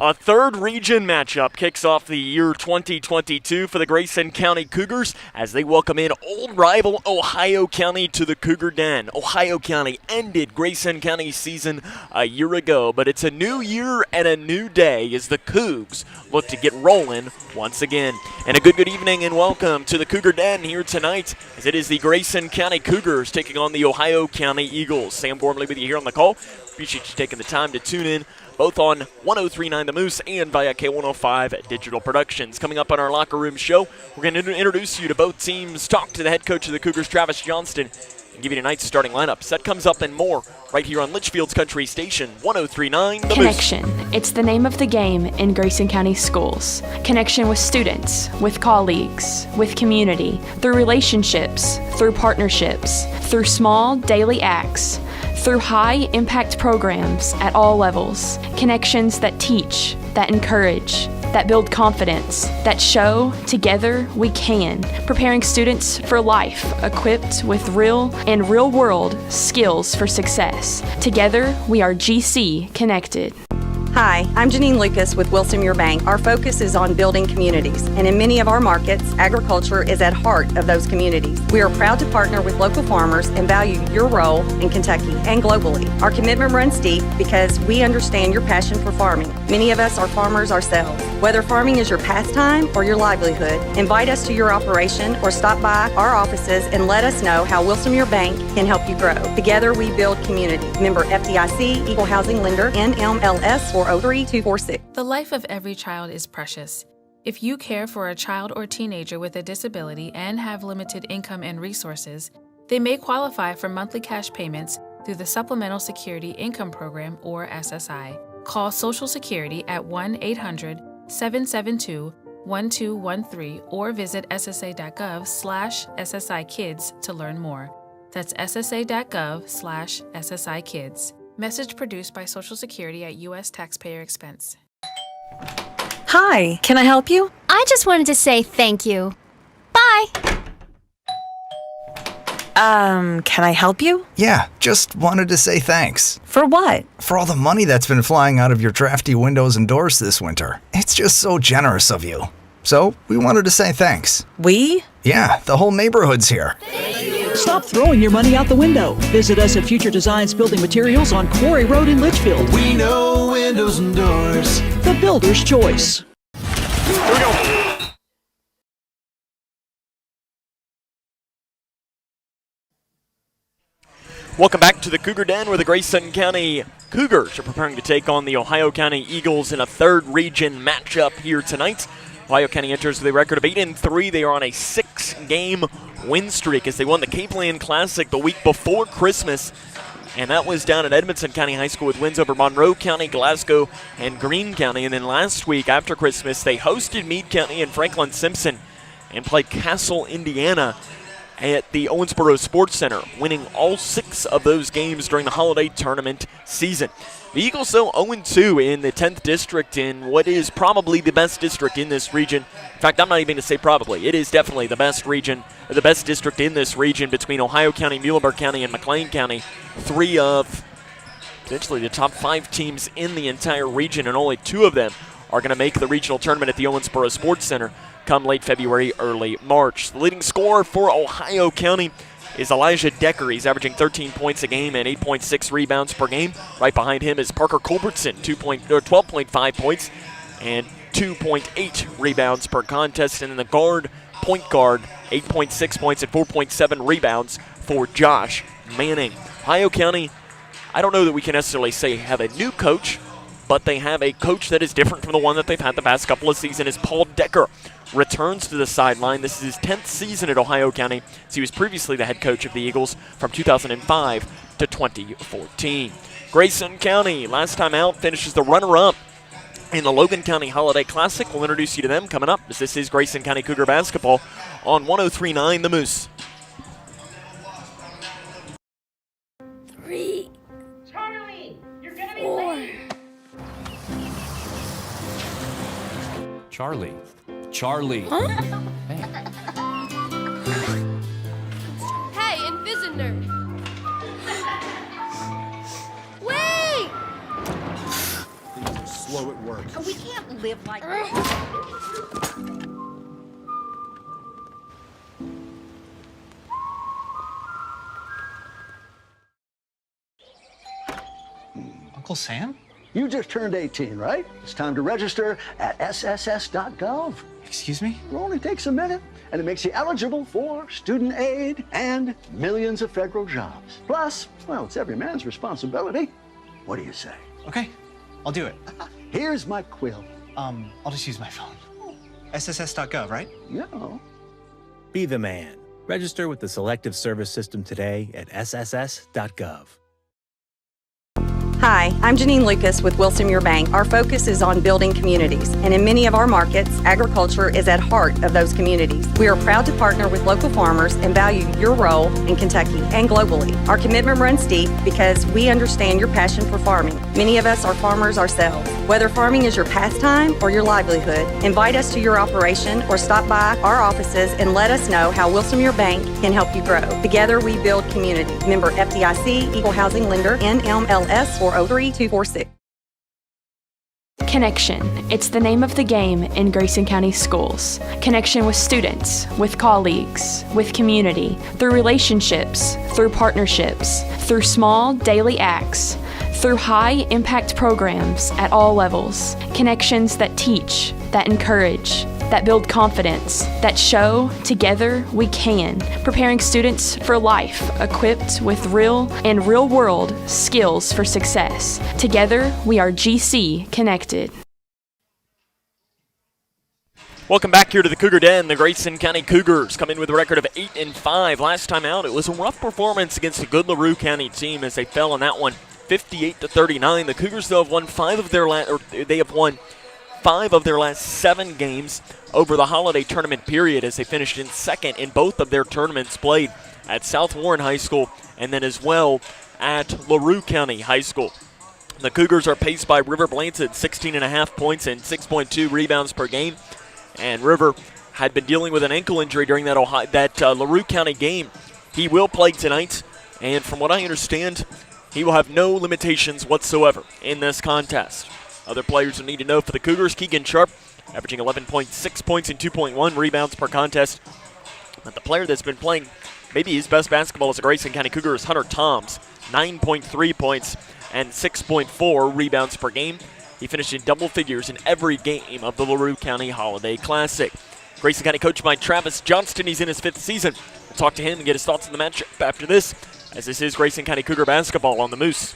A third region matchup kicks off the year 2022 for the Grayson County Cougars as they welcome in old rival Ohio County to the Cougar Den. Ohio County ended Grayson County's season a year ago, but it's a new year and a new day as the Cougs look to get rolling once again. And a good evening and welcome to the Cougar Den here tonight as it is the Grayson County Cougars taking on the Ohio County Eagles. Sam Gormley with you here on the call. Appreciate you taking the time to tune in both on 103.9 The Moose and via K105 Digital Productions. Coming up on our locker room show, we're going to introduce you to both teams, talk to the head coach of the Cougars, Travis Johnston, and give you tonight's starting lineups. That comes up and more right here on Litchfield's Country Station, 103.9 The Moose. Connection. It's the name of the game in Grayson County schools. Connection with students, with colleagues, with community, through relationships, through partnerships, through small daily acts, through high-impact programs at all levels. Connections that teach, that encourage, that build confidence, that show together we can, preparing students for life, equipped with real and real-world skills for success. Together, we are GC Connected. Hi, I'm Janine Lucas with Wilson Muir Bank. Our focus is on building communities, and in many of our markets, agriculture is at heart of those communities. We are proud to partner with local farmers and value your role in Kentucky and globally. Our commitment runs deep because we understand your passion for farming. Many of us are farmers ourselves. Whether farming is your pastime or your livelihood, invite us to your operation or stop by our offices and let us know how Wilson Muir Bank can help you grow. Together, we build community. Member FDIC, Equal Housing Lender, NMLS 403246. The life of every child is precious. If you care for a child or teenager with a disability and have limited income and resources, they may qualify for monthly cash payments through the Supplemental Security Income Program, or SSI. Call Social Security at 1-800-772-1213 or visit ssa.gov/SSI-Kids to learn more. That's ssa.gov/SSI-Kids. Message produced by Social Security at U.S. taxpayer expense. Hi, can I help you? I just wanted to say thank you. Bye. Can I help you? Yeah, just wanted to say thanks. For what? For all the money that's been flying out of your drafty windows and doors this winter. It's just so generous of you. So, we wanted to say thanks. We? Yeah, the whole neighborhood's here. Stop throwing your money out the window. Visit us at Future Designs Building Materials on Quarry Road in Litchfield. We know windows and doors. The builder's choice. Here we go. Welcome back to the Cougar Den, where the Grayson County Cougars are preparing to take on the Ohio County Eagles in a third region matchup here tonight. Ohio County enters with a record of 8-3. They are on a 6-game win streak as they won the Cape Land Classic the week before Christmas. And that was down at Edmonson County High School with wins over Monroe County, Glasgow, and Greene County. And then last week after Christmas, they hosted Meade County and Franklin Simpson and played Castle, Indiana at the Owensboro Sports Center, winning all 6 of those games during the holiday tournament season. The Eagles, though, 0-2 in the 10th district in what is probably the best district in this region. In fact, I'm not even going to say probably. It is definitely the best region, the best district in this region between Ohio County, Muhlenberg County, and McLean County. 3 of potentially the top 5 teams in the entire region, and only 2 of them are going to make the regional tournament at the Owensboro Sports Center come late February, early March. The leading scorer for Ohio County is Elijah Decker. He's averaging 13 points a game and 8.6 rebounds per game. Right behind him is Parker Culbertson, 12.5 points and 2.8 rebounds per contest. And then the point guard, 8.6 points and 4.7 rebounds for Josh Manning. Ohio County, I don't know that we can necessarily say have a new coach, but they have a coach that is different from the one that they've had the past couple of seasons. Is Paul Decker returns to the sideline. This is his 10th season at Ohio County, as he was previously the head coach of the Eagles from 2005 to 2014. Grayson County, last time out, finishes the runner-up in the Logan County Holiday Classic. We'll introduce you to them coming up, as this is Grayson County Cougar basketball on 103.9 The Moose. 3, Charlie, you're gonna be 4. late. Charlie. Huh? Hey, Invisinerd. Wait! slow at work. We can't live like this. Uncle Sam? You just turned 18, right? It's time to register at sss.gov. Excuse me? It only takes a minute, and it makes you eligible for student aid and millions of federal jobs. Plus, well, it's every man's responsibility. What do you say? Okay, I'll do it. Here's my quill. I'll just use my phone. SSS.gov, right? Yeah. Be the man. Register with the Selective Service System today at sss.gov. Hi, I'm Janine Lucas with Wilson Muir Bank. Our focus is on building communities, and in many of our markets, agriculture is at heart of those communities. We are proud to partner with local farmers and value your role in Kentucky and globally. Our commitment runs deep because we understand your passion for farming. Many of us are farmers ourselves. Whether farming is your pastime or your livelihood, invite us to your operation or stop by our offices and let us know how Wilson Muir Bank can help you grow. Together we build community. Member FDIC, Equal Housing Lender, NMLS 403246. Connection. It's the name of the game in Grayson County schools. Connection with students, with colleagues, with community, through relationships, through partnerships, through small daily acts, through high-impact programs at all levels. Connections that teach, that encourage, that build confidence, that show together we can, preparing students for life, equipped with real and real-world skills for success. Together, we are GC Connected. Welcome back here to the Cougar Den. The Grayson County Cougars come in with a record of 8-5. Last time out, it was a rough performance against a good LaRue County team as they fell in that one, 58-39. The Cougars, though, have won five of their last 7 games over the holiday tournament period as they finished in second in both of their tournaments played at South Warren High School and then as well at LaRue County High School. The Cougars are paced by River Blanton, 16.5 points and 6.2 rebounds per game. And River had been dealing with an ankle injury during that LaRue County game. He will play tonight, and from what I understand, he will have no limitations whatsoever in this contest. Other players who need to know for the Cougars, Keegan Sharp, averaging 11.6 points and 2.1 rebounds per contest. But the player that's been playing maybe his best basketball as a Grayson County Cougar is Hunter Toms, 9.3 points and 6.4 rebounds per game. He finished in double figures in every game of the LaRue County Holiday Classic. Grayson County coach by Travis Johnston. He's in his 5th season. We'll talk to him and get his thoughts on the matchup after this, as this is Grayson County Cougar basketball on the Moose.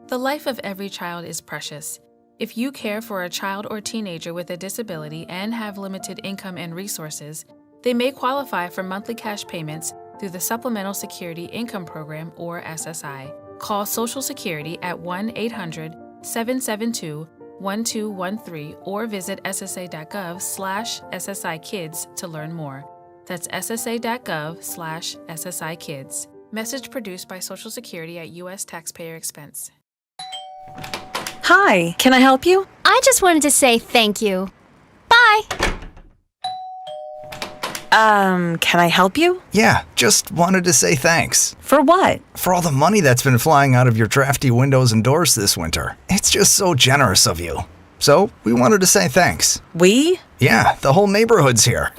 The life of every child is precious. If you care for a child or teenager with a disability and have limited income and resources, they may qualify for monthly cash payments through the Supplemental Security Income Program, or SSI. Call Social Security at 1-800-772-1213 or visit ssa.gov/SSI-Kids to learn more. That's ssa.gov/SSI-Kids. Message produced by Social Security at U.S. taxpayer expense. Hi, can I help you? I just wanted to say thank you. Bye. Can I help you? Yeah, just wanted to say thanks. For what? For all the money that's been flying out of your drafty windows and doors this winter. It's just so generous of you. So, we wanted to say thanks. We? Yeah, the whole neighborhood's here.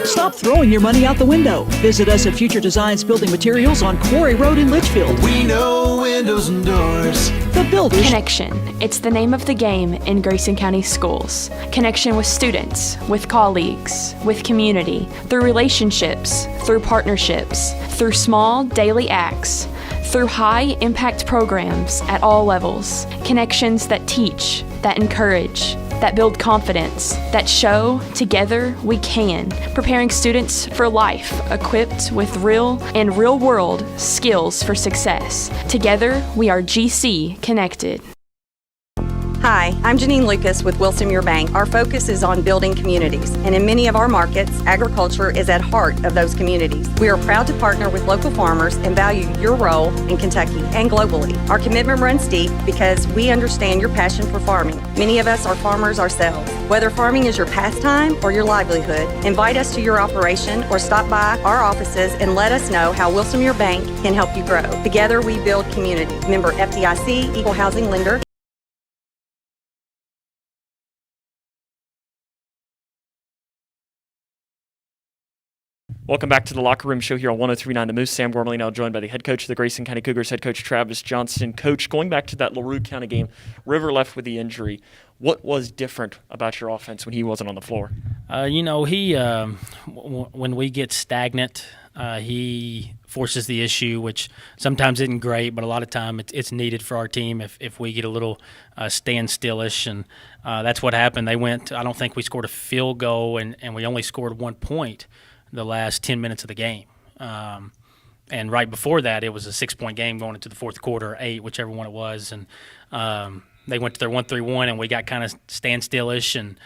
Stop throwing your money out the window. Visit us at Future Designs Building Materials on Quarry Road in Litchfield. We know windows and doors. The builders. Connection. It's the name of the game in Grayson County schools. Connection with students, with colleagues, with community, through relationships, through partnerships, through small daily acts, through high-impact programs at all levels. Connections that teach, that encourage, that build confidence, that show together we can, preparing students for life, equipped with real and real-world skills for success. Together, we are GC Connected. Hi, I'm Janine Lucas with Wilson Muir Bank. Our focus is on building communities, and in many of our markets, agriculture is at heart of those communities. We are proud to partner with local farmers and value your role in Kentucky and globally. Our commitment runs deep because we understand your passion for farming. Many of us are farmers ourselves. Whether farming is your pastime or your livelihood, invite us to your operation or stop by our offices and let us know how Wilson Muir Bank can help you grow. Together we build community. Member FDIC, Equal Housing Lender. Welcome back to the Locker Room Show here on 103.9 The Moose. Sam Gormley now joined by the head coach of the Grayson County Cougars, head coach Travis Johnston. Coach, going back to that LaRue County game, River left with the injury. What was different about your offense when he wasn't on the floor? When we get stagnant, he forces the issue, which sometimes isn't great, but a lot of time it's needed for our team if we get a little standstillish, and that's what happened. I don't think we scored a field goal, and we only scored 1 point the last 10 minutes of the game. And right before that, it was a 6-point game going into the fourth quarter, or 8, whichever one it was, and they went to their 1-3-1, and we got kind of standstillish, and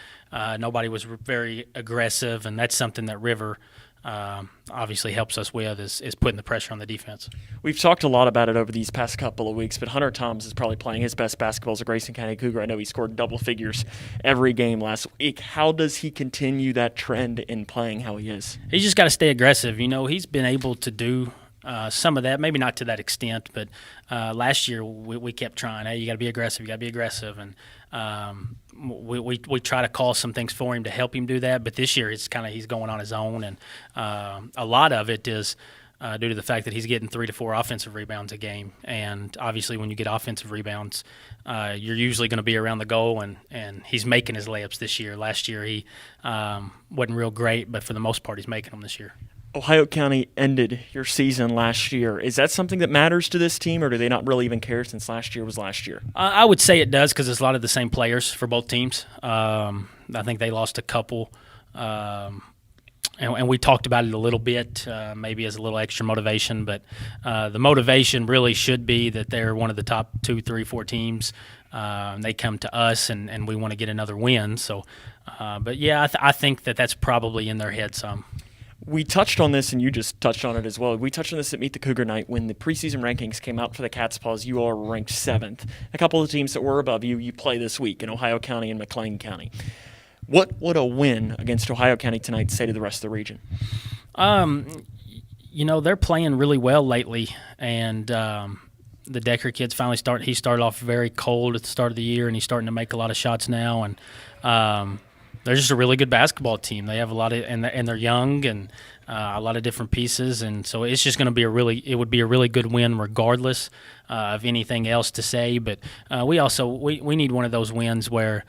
nobody was very aggressive, and that's something that River obviously helps us with is putting the pressure on the defense. We've talked a lot about it over these past couple of weeks, but Hunter Toms is probably playing his best basketball as a Grayson County Cougar. I know he scored double figures every game last week. How does he continue that trend in playing how he is? He's just got to stay aggressive. He's been able to do some of that, maybe not to that extent, but last year we kept trying. Hey, you got to be aggressive, and we try to call some things for him to help him do that. But this year he's going on his own, and a lot of it is due to the fact that he's getting 3 to 4 offensive rebounds a game. And obviously, when you get offensive rebounds, you're usually going to be around the goal, and he's making his layups this year. Last year he wasn't real great, but for the most part, he's making them this year. Ohio County ended your season last year. Is that something that matters to this team, or do they not really even care since last year was last year? I would say it does because it's a lot of the same players for both teams. I think they lost a couple, and we talked about it a little bit, maybe as a little extra motivation. But the motivation really should be that they're one of the top 2, 3, 4 teams. They come to us, and we want to get another win. So, but yeah, I think that's probably in their head some. We touched on this, and you just touched on it as well. We touched on this at Meet the Cougar Night when the preseason rankings came out for the Cat's Paws. You are ranked 7th. A couple of teams that were above you play this week in Ohio County and McLean County. What would a win against Ohio County tonight say to the rest of the region? They're playing really well lately, and the Decker kids finally he started off very cold at the start of the year, and he's starting to make a lot of shots now, and they're just a really good basketball team. They have a lot of, and they're young, and a lot of different pieces, and so it's just going to be it would be a really good win regardless of anything else to say. But we need one of those wins where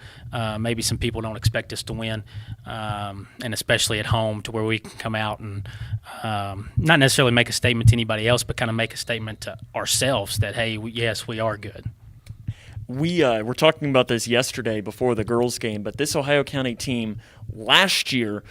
maybe some people don't expect us to win, and especially at home, to where we can come out and not necessarily make a statement to anybody else, but kind of make a statement to ourselves that, hey, yes, we are good. We were talking about this yesterday before the girls' game, but this Ohio County team last year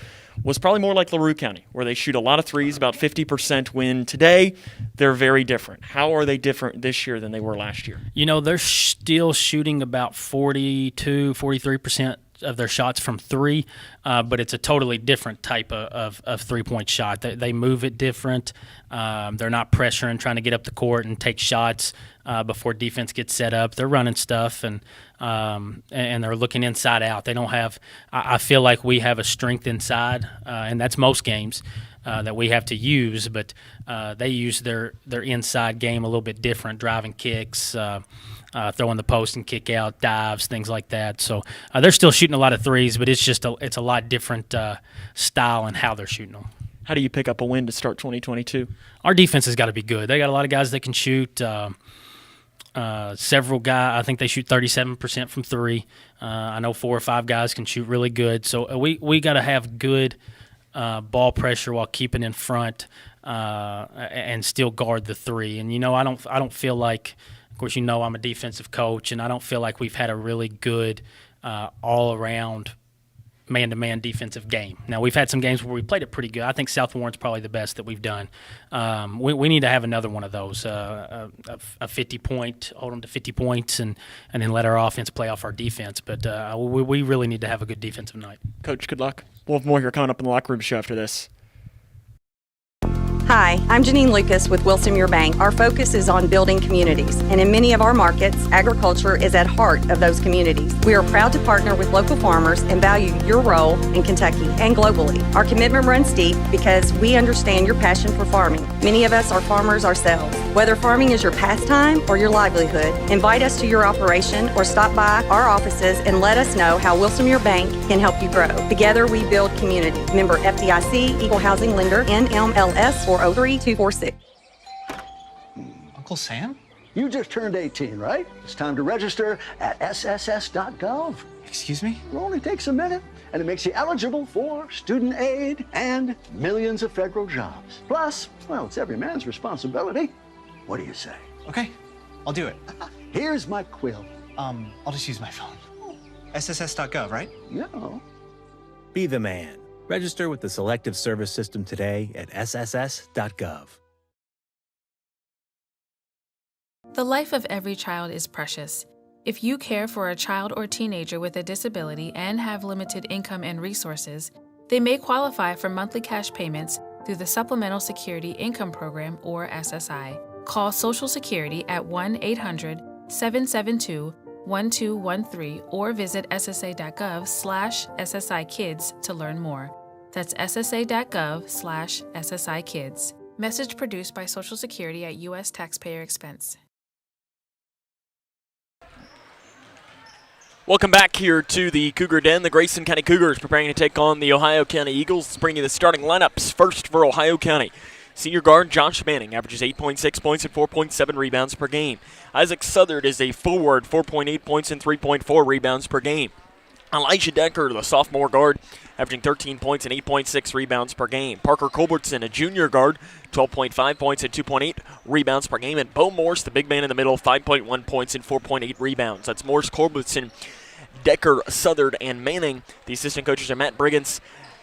was probably more like LaRue County, where they shoot a lot of threes, about 50% win. Today, they're very different. How are they different this year than they were last year? They're still shooting about 42, 43% of their shots from 3, but it's a totally different type of 3-point shot. They move it different. They're not pressuring, trying to get up the court and take shots before defense gets set up. They're running stuff, and they're looking inside out. They don't have – I feel like we have a strength inside, and that's most games that we have to use, but they use their inside game a little bit different, driving kicks, throwing the post and kick out, dives, things like that. So they're still shooting a lot of threes, but it's just it's a lot different style in how they're shooting them. How do you pick up a win to start 2022? Our defense has got to be good. They got a lot of guys that can shoot. Several guys, I think they shoot 37% from 3. I know 4 or 5 guys can shoot really good. So we got to have good ball pressure while keeping in front and still guard the 3. And I don't feel like, of course, I'm a defensive coach, and I don't feel like we've had a really good all-around man-to-man defensive game. Now, we've had some games where we played it pretty good. I think South Warren's probably the best that we've done. We need to have another one of those, a 50-point, hold them to 50 points, and then let our offense play off our defense. But we really need to have a good defensive night. Coach, good luck. We'll have more here coming up in the Locker Room Show after this. Hi, I'm Janine Lucas with Wilson Muir Bank. Our focus is on building communities, and in many of our markets, agriculture is at heart of those communities. We are proud to partner with local farmers and value your role in Kentucky and globally. Our commitment runs deep because we understand your passion for farming. Many of us are farmers ourselves. Whether farming is your pastime or your livelihood, invite us to your operation or stop by our offices and let us know how Wilson Muir Bank can help you grow. Together we build community. Member FDIC, Equal Housing Lender, NMLS 403246. Uncle Sam? You just turned 18, right? It's time to register at sss.gov. Excuse me? It only takes a minute, and it makes you eligible for student aid and millions of federal jobs. Plus, well, it's every man's responsibility. What do you say? Okay, I'll do it. Here's my quill. I'll just use my phone. sss.gov, right? Yeah. Be the man. Register with the Selective Service System today at sss.gov. The life of every child is precious. If you care for a child or teenager with a disability and have limited income and resources, they may qualify for monthly cash payments through the Supplemental Security Income Program, or SSI. Call Social Security at 1-800-772-1213 or visit ssa.gov/SSI-Kids to learn more. That's ssa.gov/SSI-Kids. Message produced by Social Security at U.S. taxpayer expense. Welcome back here to the Cougar Den. The Grayson County Cougars preparing to take on the Ohio County Eagles. Let's bring you the starting lineups. First for Ohio County, senior guard Josh Manning averages 8.6 points and 4.7 rebounds per game. Isaac Southard is a forward, 4.8 points and 3.4 rebounds per game. Elijah Decker, the sophomore guard, averaging 13 points and 8.6 rebounds per game. Parker Culbertson, a junior guard, 12.5 points and 2.8 rebounds per game. And Bo Morse, the big man in the middle, 5.1 points and 4.8 rebounds. That's Morse, Culbertson, Decker, Southard, and Manning. The assistant coaches are Matt Briggins,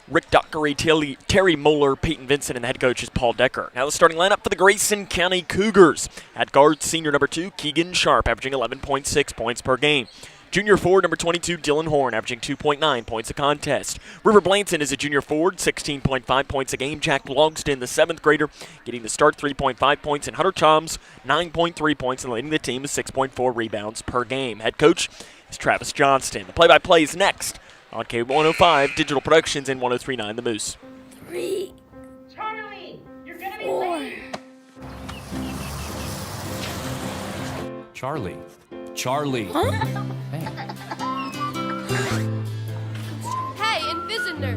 Rick Dockery, Terry Moeller, Peyton Vincent, and the head coach is Paul Decker. Now the starting lineup for the Grayson County Cougars. At guard, senior number 2, Keegan Sharp, averaging 11.6 points per game. Junior forward, number 22, Dylan Horn, averaging 2.9 points a contest. River Blanton is a junior forward, 16.5 points a game. Jack Logston, the 7th grader, getting the start, 3.5 points. And Hunter Choms, 9.3 points, and leading the team with 6.4 rebounds per game. Head coach is Travis Johnston. The play-by-play is next on K105 Digital Productions and 103.9 The Moose. 3. Charlie, you're gonna be late. Charlie. Charlie. Huh? Hey, Invisitor.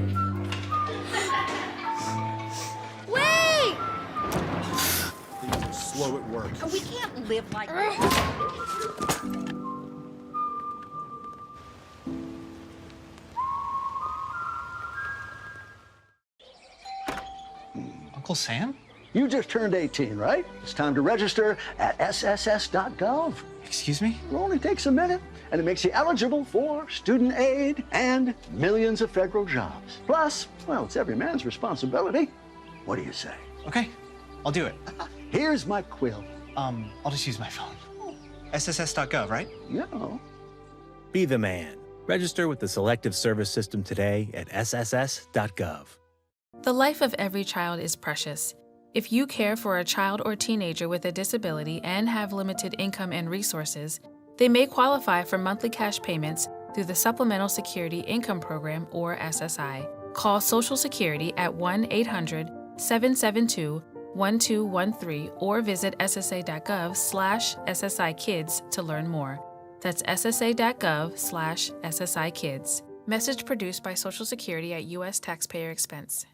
Wait! Slow at work. We can't live like that. Uncle Sam? You just turned 18, right? It's time to register at sss.gov. Excuse me? It only takes a minute, and it makes you eligible for student aid and millions of federal jobs. Plus, well, it's every man's responsibility. What do you say? Okay, I'll do it. Here's my quill. I'll just use my phone. sss.gov, right? Yeah. Be the man. Register with the Selective Service System today at sss.gov. The life of every child is precious. If you care for a child or teenager with a disability and have limited income and resources, they may qualify for monthly cash payments through the Supplemental Security Income Program, or SSI. Call Social Security at 1-800-772-1213 or visit ssa.gov/SSI-Kids to learn more. That's ssa.gov/SSI-Kids. Message produced by Social Security at U.S. taxpayer expense.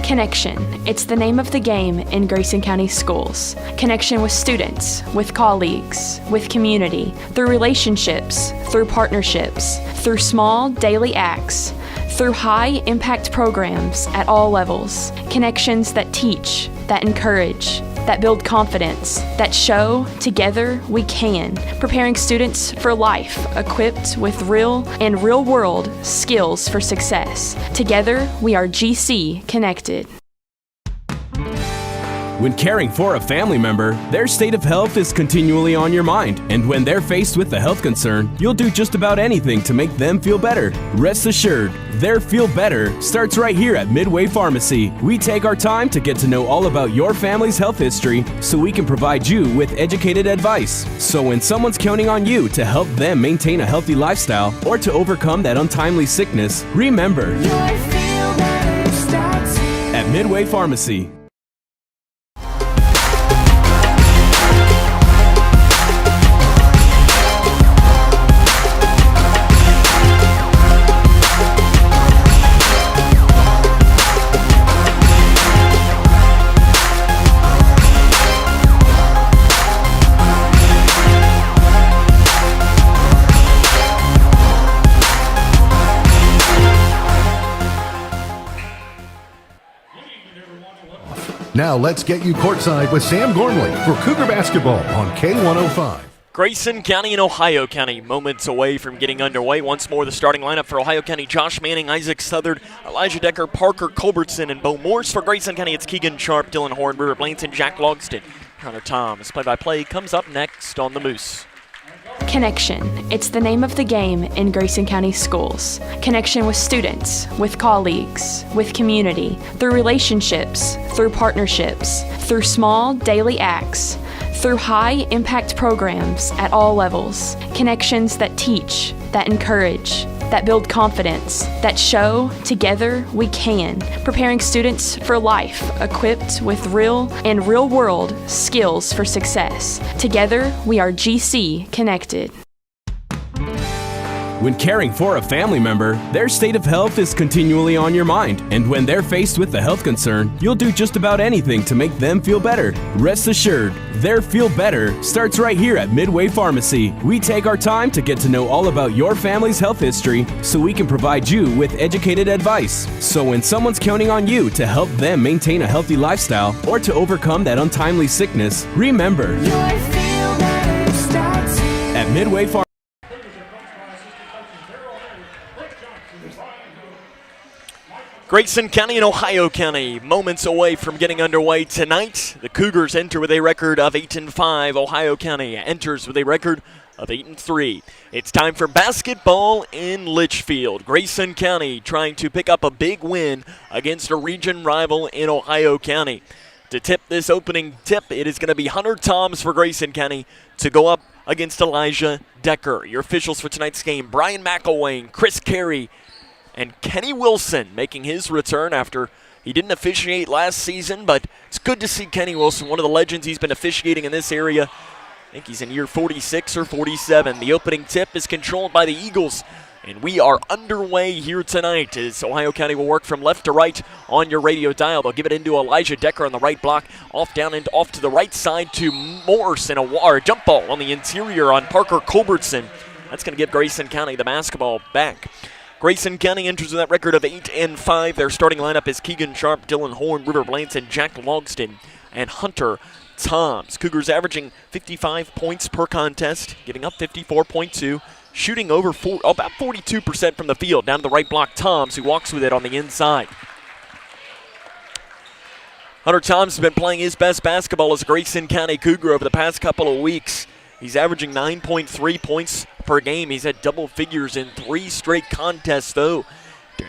Connection. It's the name of the game in Grayson County schools. Connection with students, with colleagues, with community, through relationships, through partnerships, through small daily acts, through high-impact programs at all levels. Connections that teach, that encourage, that build confidence, that show together we can, preparing students for life, equipped with real and real-world skills for success. Together, we are GC Connected. When caring for a family member, their state of health is continually on your mind. And when they're faced with a health concern, you'll do just about anything to make them feel better. Rest assured, their feel better starts right here at Midway Pharmacy. We take our time to get to know all about your family's health history so we can provide you with educated advice. So when someone's counting on you to help them maintain a healthy lifestyle or to overcome that untimely sickness, remember, at Midway Pharmacy. Now let's get you courtside with Sam Gormley for Cougar basketball on K105. Grayson County and Ohio County moments away from getting underway. Once more, the starting lineup for Ohio County: Josh Manning, Isaac Southard, Elijah Decker, Parker Culbertson, and Bo Morse. For Grayson County, it's Keegan Sharp, Dylan Horn, River Blanton, Jack Logston, Connor Thomas. Play-by-play comes up next on the Moose. Connection. It's the name of the game in Grayson County schools. Connection with students, with colleagues, with community, through relationships, through partnerships, through small daily acts, through high-impact programs at all levels. Connections that teach, that encourage, that build confidence, that show together we can, preparing students for life, equipped with real and real-world skills for success. Together, we are GC Connected. When caring for a family member, their state of health is continually on your mind. And when they're faced with a health concern, you'll do just about anything to make them feel better. Rest assured, their feel better starts right here at Midway Pharmacy. We take our time to get to know all about your family's health history so we can provide you with educated advice. So when someone's counting on you to help them maintain a healthy lifestyle or to overcome that untimely sickness, remember, at Midway Pharmacy. Grayson County and Ohio County moments away from getting underway tonight. The Cougars enter with a record of 8-5. Ohio County enters with a record of 8-3. It's time for basketball in Litchfield. Grayson County trying to pick up a big win against a region rival in Ohio County. To tip this opening tip, it is going to be Hunter Toms for Grayson County to go up against Elijah Decker. Your officials for tonight's game: Brian McElwain, Chris Carey, and Kenny Wilson making his return after he didn't officiate last season, but it's good to see Kenny Wilson, one of the legends. He's been officiating in this area. I think he's in year 46 or 47. The opening tip is controlled by the Eagles, and we are underway here tonight as Ohio County will work from left to right on your radio dial. They'll give it into Elijah Decker on the right block, off to the right side to Morse, and a jump ball on the interior on Parker Culbertson. That's going to give Grayson County the basketball back. Grayson County enters with that record of 8-5. Their starting lineup is Keegan Sharp, Dylan Horn, River Blanton, Jack Logston, and Hunter Toms. Cougars averaging 55 points per contest, giving up 54.2, shooting about 42% from the field. Down to the right block, Toms, who walks with it on the inside. Hunter Toms has been playing his best basketball as a Grayson County Cougar over the past couple of weeks. He's averaging 9.3 points per game. He's had double figures in 3 straight contests, though.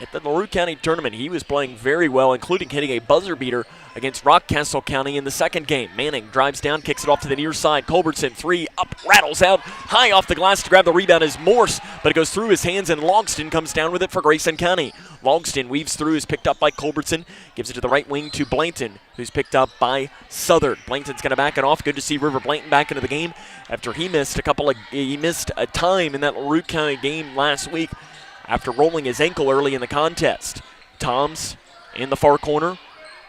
At the LaRue County tournament, he was playing very well, including hitting a buzzer beater against Rockcastle County in the second game. Manning drives down, kicks it off to the near side. Culbertson, 3, up, rattles out, high off the glass to grab the rebound is Morse, but it goes through his hands, and Logston comes down with it for Grayson County. Logston weaves through, is picked up by Culbertson, gives it to the right wing to Blanton, who's picked up by Southard. Blanton's going to back it off. Good to see River Blanton back into the game after he missed a time in that LaRue County game last week after rolling his ankle early in the contest. Toms in the far corner,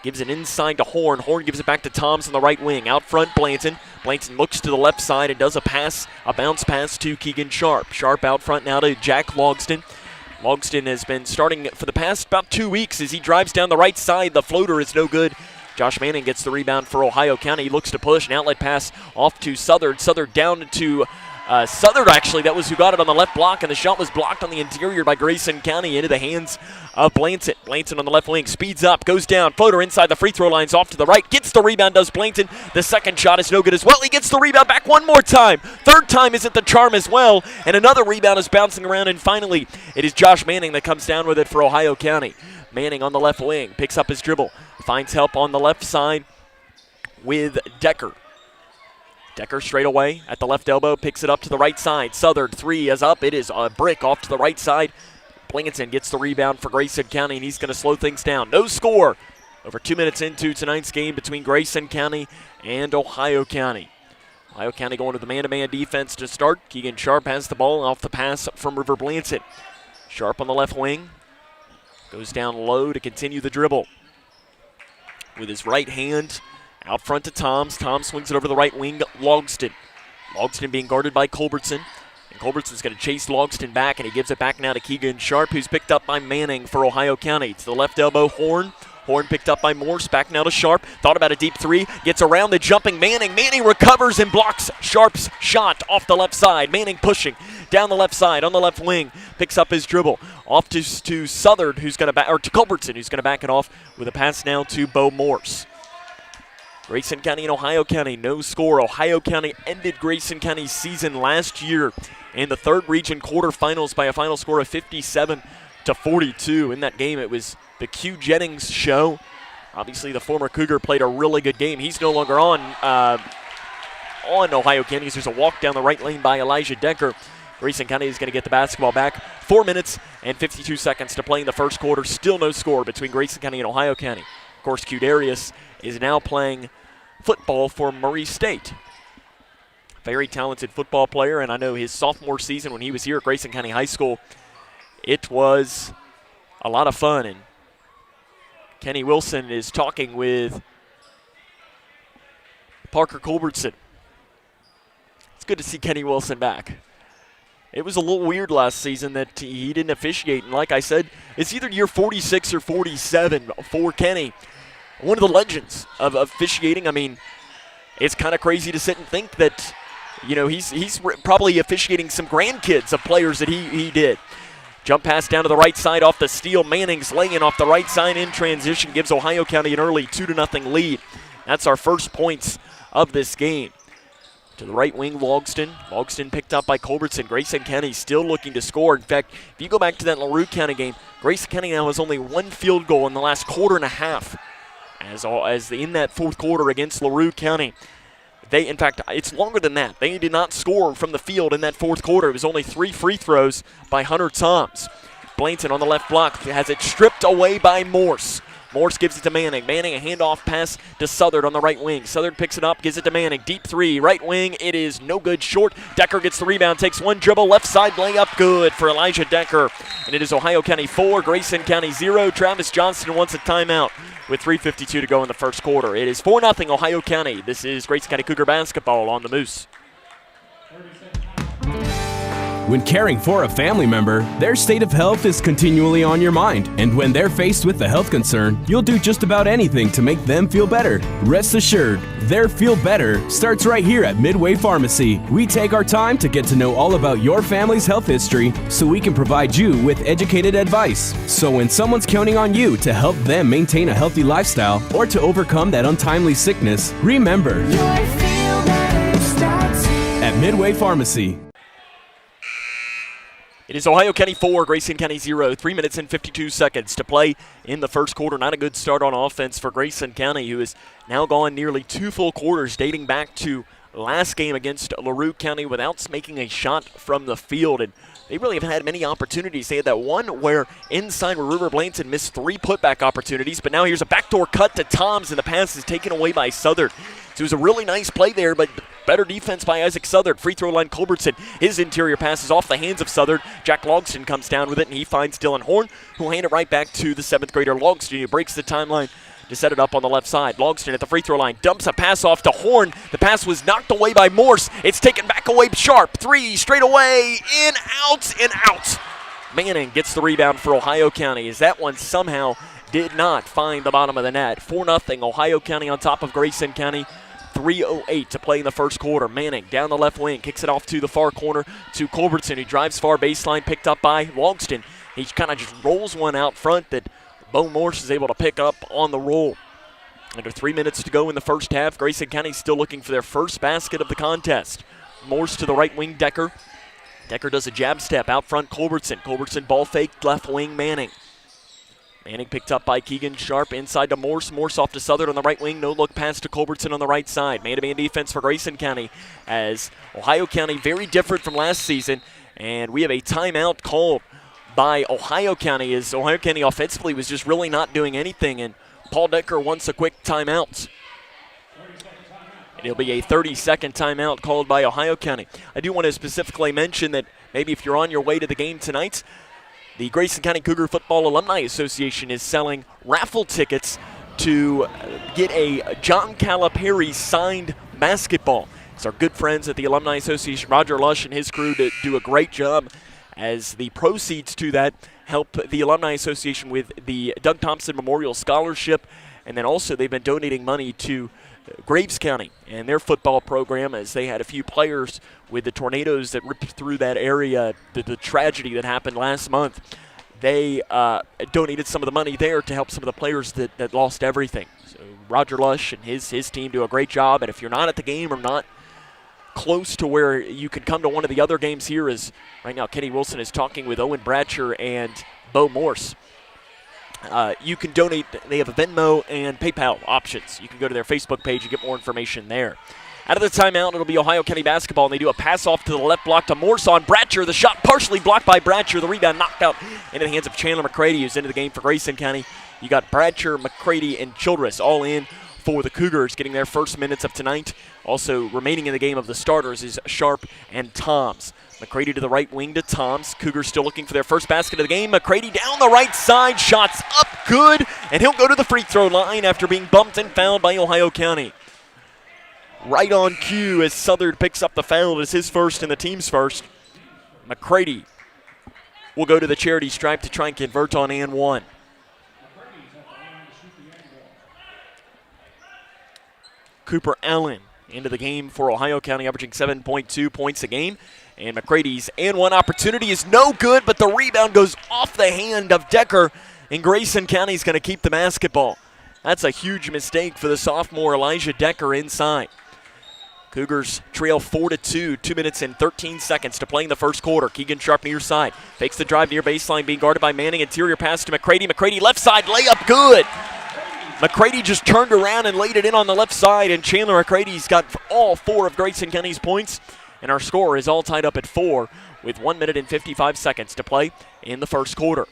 gives it inside to Horn. Horn gives it back to Toms on the right wing. Out front, Blanton. Blanton looks to the left side and does a bounce pass to Keegan Sharp. Sharp out front now to Jack Logston. Logston has been starting for the past about 2 weeks as he drives down the right side. The floater is no good. Josh Manning gets the rebound for Ohio County. He looks to push, an outlet pass off to Southard. Southard down to Southern, actually, that was who got it on the left block, and the shot was blocked on the interior by Grayson County into the hands of Blanton. Blanton on the left wing, speeds up, goes down, floater inside the free throw lines off to the right, gets the rebound, does Blanton. The second shot is no good as well. He gets the rebound back one more time. Third time isn't the charm as well, and another rebound is bouncing around, and finally it is Josh Manning that comes down with it for Ohio County. Manning on the left wing, picks up his dribble, finds help on the left side with Decker. Decker straight away at the left elbow, picks it up to the right side. Southern three is up. It is a brick off to the right side. Blanton gets the rebound for Grayson County, and he's going to slow things down. No score over 2 minutes into tonight's game between Grayson County and Ohio County. Ohio County going to the man-to-man defense to start. Keegan Sharp has the ball off the pass from River Blanton. Sharp on the left wing. Goes down low to continue the dribble. With his right hand out front to Toms. Toms swings it over the right wing, Logston. Logston being guarded by Culbertson. And Culbertson's going to chase Logston back, and he gives it back now to Keegan Sharp, who's picked up by Manning for Ohio County. To the left elbow, Horn. Horn picked up by Morse, back now to Sharp. Thought about a deep three, gets around the jumping Manning. Manning recovers and blocks Sharp's shot off the left side. Manning pushing down the left side on the left wing, picks up his dribble. Off to Southern, who's going to to Culbertson, who's going to back it off with a pass now to Bo Morse. Grayson County and Ohio County, no score. Ohio County ended Grayson County's season last year in the third region quarterfinals by a final score of 57-42. In that game, it was the Q Jennings show. Obviously, the former Cougar played a really good game. He's no longer on Ohio County. There's a walk down the right lane by Elijah Decker. Grayson County is going to get the basketball back. 4 minutes and 52 seconds to play in the first quarter. Still no score between Grayson County and Ohio County. Of course, Q Darius is now playing football for Murray State. Very talented football player, and I know his sophomore season when he was here at Grayson County High School, it was a lot of fun. And Kenny Wilson is talking with Parker Culbertson. It's good to see Kenny Wilson back. It was a little weird last season that he didn't officiate, and like I said, it's either year 46 or 47 for Kenny. One of the legends of officiating. I mean, it's kind of crazy to sit and think that, you know, he's probably officiating some grandkids of players that he did. Jump pass down to the right side off the steal. Manning's laying off the right side in transition, gives Ohio County an early 2-0 lead. That's our first points of this game. To the right wing, Logston. Logston picked up by Culbertson. Grayson County still looking to score. In fact, if you go back to that LaRue County game, Grayson County now has only one field goal in the last quarter and a half. As in that fourth quarter against LaRue County, in fact, it's longer than that. They did not score from the field in that fourth quarter. It was only 3 free throws by Hunter Toms. Blanton on the left block has it stripped away by Morse. Morse gives it to Manning. Manning, a handoff pass to Southern on the right wing. Southern picks it up, gives it to Manning. Deep three, right wing. It is no good, short. Decker gets the rebound, takes one dribble, left side layup, good for Elijah Decker. And it is Ohio County 4, Grayson County 0. Travis Johnston wants a timeout with 3:52 to go in the first quarter. It is 4-0 Ohio County. This is Grayson County Cougar basketball on the Moose. When caring for a family member, their state of health is continually on your mind. And when they're faced with a health concern, you'll do just about anything to make them feel better. Rest assured, their feel better starts right here at Midway Pharmacy. We take our time to get to know all about your family's health history so we can provide you with educated advice. So when someone's counting on you to help them maintain a healthy lifestyle or to overcome that untimely sickness, remember, at Midway Pharmacy. It is Ohio County 4, Grayson County 0. 3 minutes and 52 seconds to play in the first quarter. Not a good start on offense for Grayson County, who has now gone nearly 2 full quarters dating back to last game against LaRue County without making a shot from the field. And they really haven't had many opportunities. They had that one where inside where River Blanton missed 3 putback opportunities, but now here's a backdoor cut to Toms, and the pass is taken away by Southern. So it was a really nice play there, but better defense by Isaac Southern. Free throw line, Culbertson. His interior pass is off the hands of Southern. Jack Logston comes down with it, and he finds Dylan Horn, who will hand it right back to the 7th grader Logston, who breaks the timeline to set it up on the left side. Logston at the free throw line dumps a pass off to Horn. The pass was knocked away by Morse. It's taken back away Sharp. 3 straight away, in, out, and out. Manning gets the rebound for Ohio County as that one somehow did not find the bottom of the net. 4-0 Ohio County on top of Grayson County. 3:08 to play in the first quarter. Manning down the left wing, kicks it off to the far corner to Culbertson, who drives far baseline, picked up by Logston. He kind of just rolls one out front that Bo Morse is able to pick up on the roll. Under 3 minutes to go in the first half, Grayson County still looking for their first basket of the contest. Morse to the right wing, Decker. Decker does a jab step out front, Culbertson. Culbertson ball faked left wing, Manning. Manning picked up by Keegan Sharp inside to Morse. Morse off to Southern on the right wing. No look pass to Culbertson on the right side. Man-to-man defense for Grayson County as Ohio County very different from last season. And we have a timeout called by Ohio County as Ohio County offensively was just really not doing anything. And Paul Decker wants a quick timeout. It'll be a 30-second timeout called by Ohio County. I do want to specifically mention that maybe if you're on your way to the game tonight, the Grayson County Cougar Football Alumni Association is selling raffle tickets to get a John Calipari signed basketball. It's our good friends at the Alumni Association, Roger Lush and his crew, to do a great job as the proceeds to that help the Alumni Association with the Doug Thompson Memorial Scholarship. And then also they've been donating money to Graves County and their football program as they had a few players with the tornadoes that ripped through that area, the tragedy that happened last month. They donated some of the money there to help some of the players that lost everything. So Roger Lush and his team do a great job. And if you're not at the game or not close to where you can come to one of the other games here, is right now Kenny Wilson is talking with Owen Bratcher and Bo Morse. You can donate. They have a Venmo and PayPal options. You can go to their Facebook page and get more information there. Out of the timeout, it'll be Ohio County basketball, and they do a pass off to the left block to Morse on Bratcher. The shot partially blocked by Bratcher. The rebound knocked out into the hands of Chandler McCready, who's into the game for Grayson County. You got Bratcher, McCready, and Childress all in for the Cougars, getting their first minutes of tonight. Also remaining in the game of the starters is Sharp and Toms. McCready to the right wing to Toms. Cougars still looking for their first basket of the game. McCready down the right side, shots up good, and he'll go to the free throw line after being bumped and fouled by Ohio County. Right on cue as Southern picks up the foul. It's his first and the team's first. McCready will go to the charity stripe to try and convert on and one. Cooper Allen into the game for Ohio County, averaging 7.2 points a game. And McCready's and one opportunity is no good, but the rebound goes off the hand of Decker, and Grayson County's going to keep the basketball. That's a huge mistake for the sophomore Elijah Decker inside. Cougars trail 4-2, 2 minutes and 13 seconds to play in the first quarter. Keegan Sharp near side, fakes the drive near baseline, being guarded by Manning. Interior pass to McCready. McCready left side, layup good. McCready just turned around and laid it in on the left side, and Chandler McCready's got all 4 of Grayson County's points. And our score is all tied up at 4 with 1 minute and 55 seconds to play in the first quarter.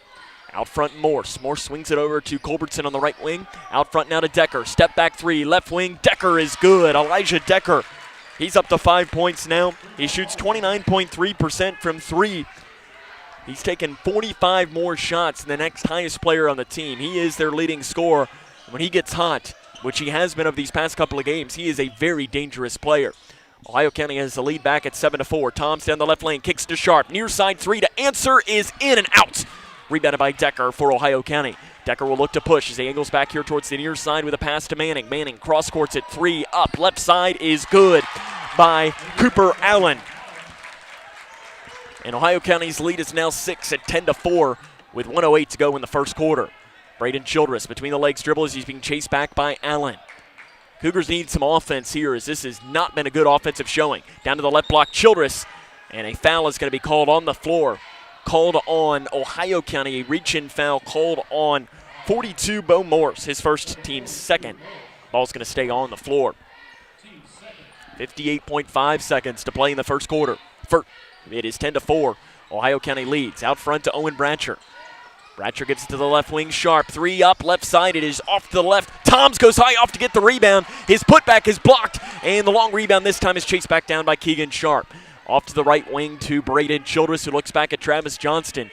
Out front, Morse. Morse swings it over to Culbertson on the right wing. Out front now to Decker. Step back 3, left wing. Decker is good. Elijah Decker. He's up to 5 points now. He shoots 29.3% from 3. He's taken 45 more shots than the next highest player on the team. He is their leading scorer. When he gets hot, which he has been of these past couple of games, he is a very dangerous player. Ohio County has the lead back at 7-4. Toms down the left lane, kicks to Sharp. Near side 3 to answer is in and out. Rebounded by Decker for Ohio County. Decker will look to push as he angles back here towards the near side with a pass to Manning. Manning cross courts at 3 up. Left side is good by Cooper Allen. And Ohio County's lead is now 6 at 10-4 with 1:08 to go in the first quarter. Braden Childress between the legs dribble as he's being chased back by Allen. Cougars need some offense here as this has not been a good offensive showing. Down to the left block, Childress, and a foul is going to be called on the floor. Called on Ohio County, a reach-in foul called on 42, Bo Morse, his first, team's second. Ball's going to stay on the floor. 58.5 seconds to play in the first quarter. It is 10-4. Ohio County leads. Out front to Owen Bratcher. Bratcher gets it to the left wing, Sharp. 3 up, left side, it is off to the left. Toms goes high off to get the rebound. His putback is blocked, and the long rebound this time is chased back down by Keegan Sharp. Off to the right wing to Braden Childress, who looks back at Travis Johnston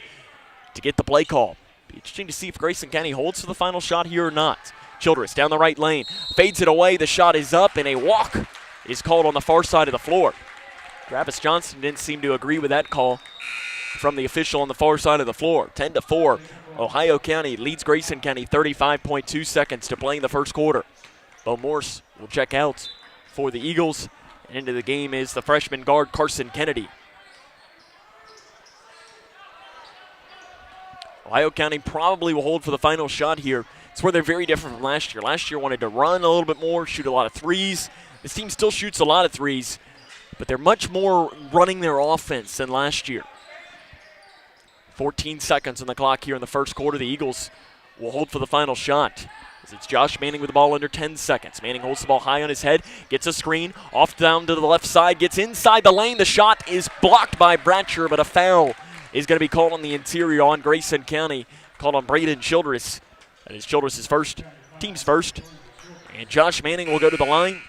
to get the play call. Be interesting to see if Grayson County holds for the final shot here or not. Childress down the right lane, fades it away, the shot is up, and a walk is called on the far side of the floor. Travis Johnston didn't seem to agree with that call from the official on the far side of the floor. 10-4, Ohio County leads Grayson County, 35.2 seconds to play in the first quarter. Bo Morse will check out for the Eagles. And into the game is the freshman guard, Carson Kennedy. Ohio County probably will hold for the final shot here. It's where they're very different from last year. Last year wanted to run a little bit more, shoot a lot of threes. This team still shoots a lot of threes, but they're much more running their offense than last year. 14 seconds on the clock here in the first quarter. The Eagles will hold for the final shot. As it's Josh Manning with the ball under 10 seconds. Manning holds the ball high on his head, gets a screen, off down to the left side, gets inside the lane. The shot is blocked by Bratcher, but a foul is going to be called on the interior on Grayson County, called on Braden Childress. That is Childress' first, team's first. And Josh Manning will go to the line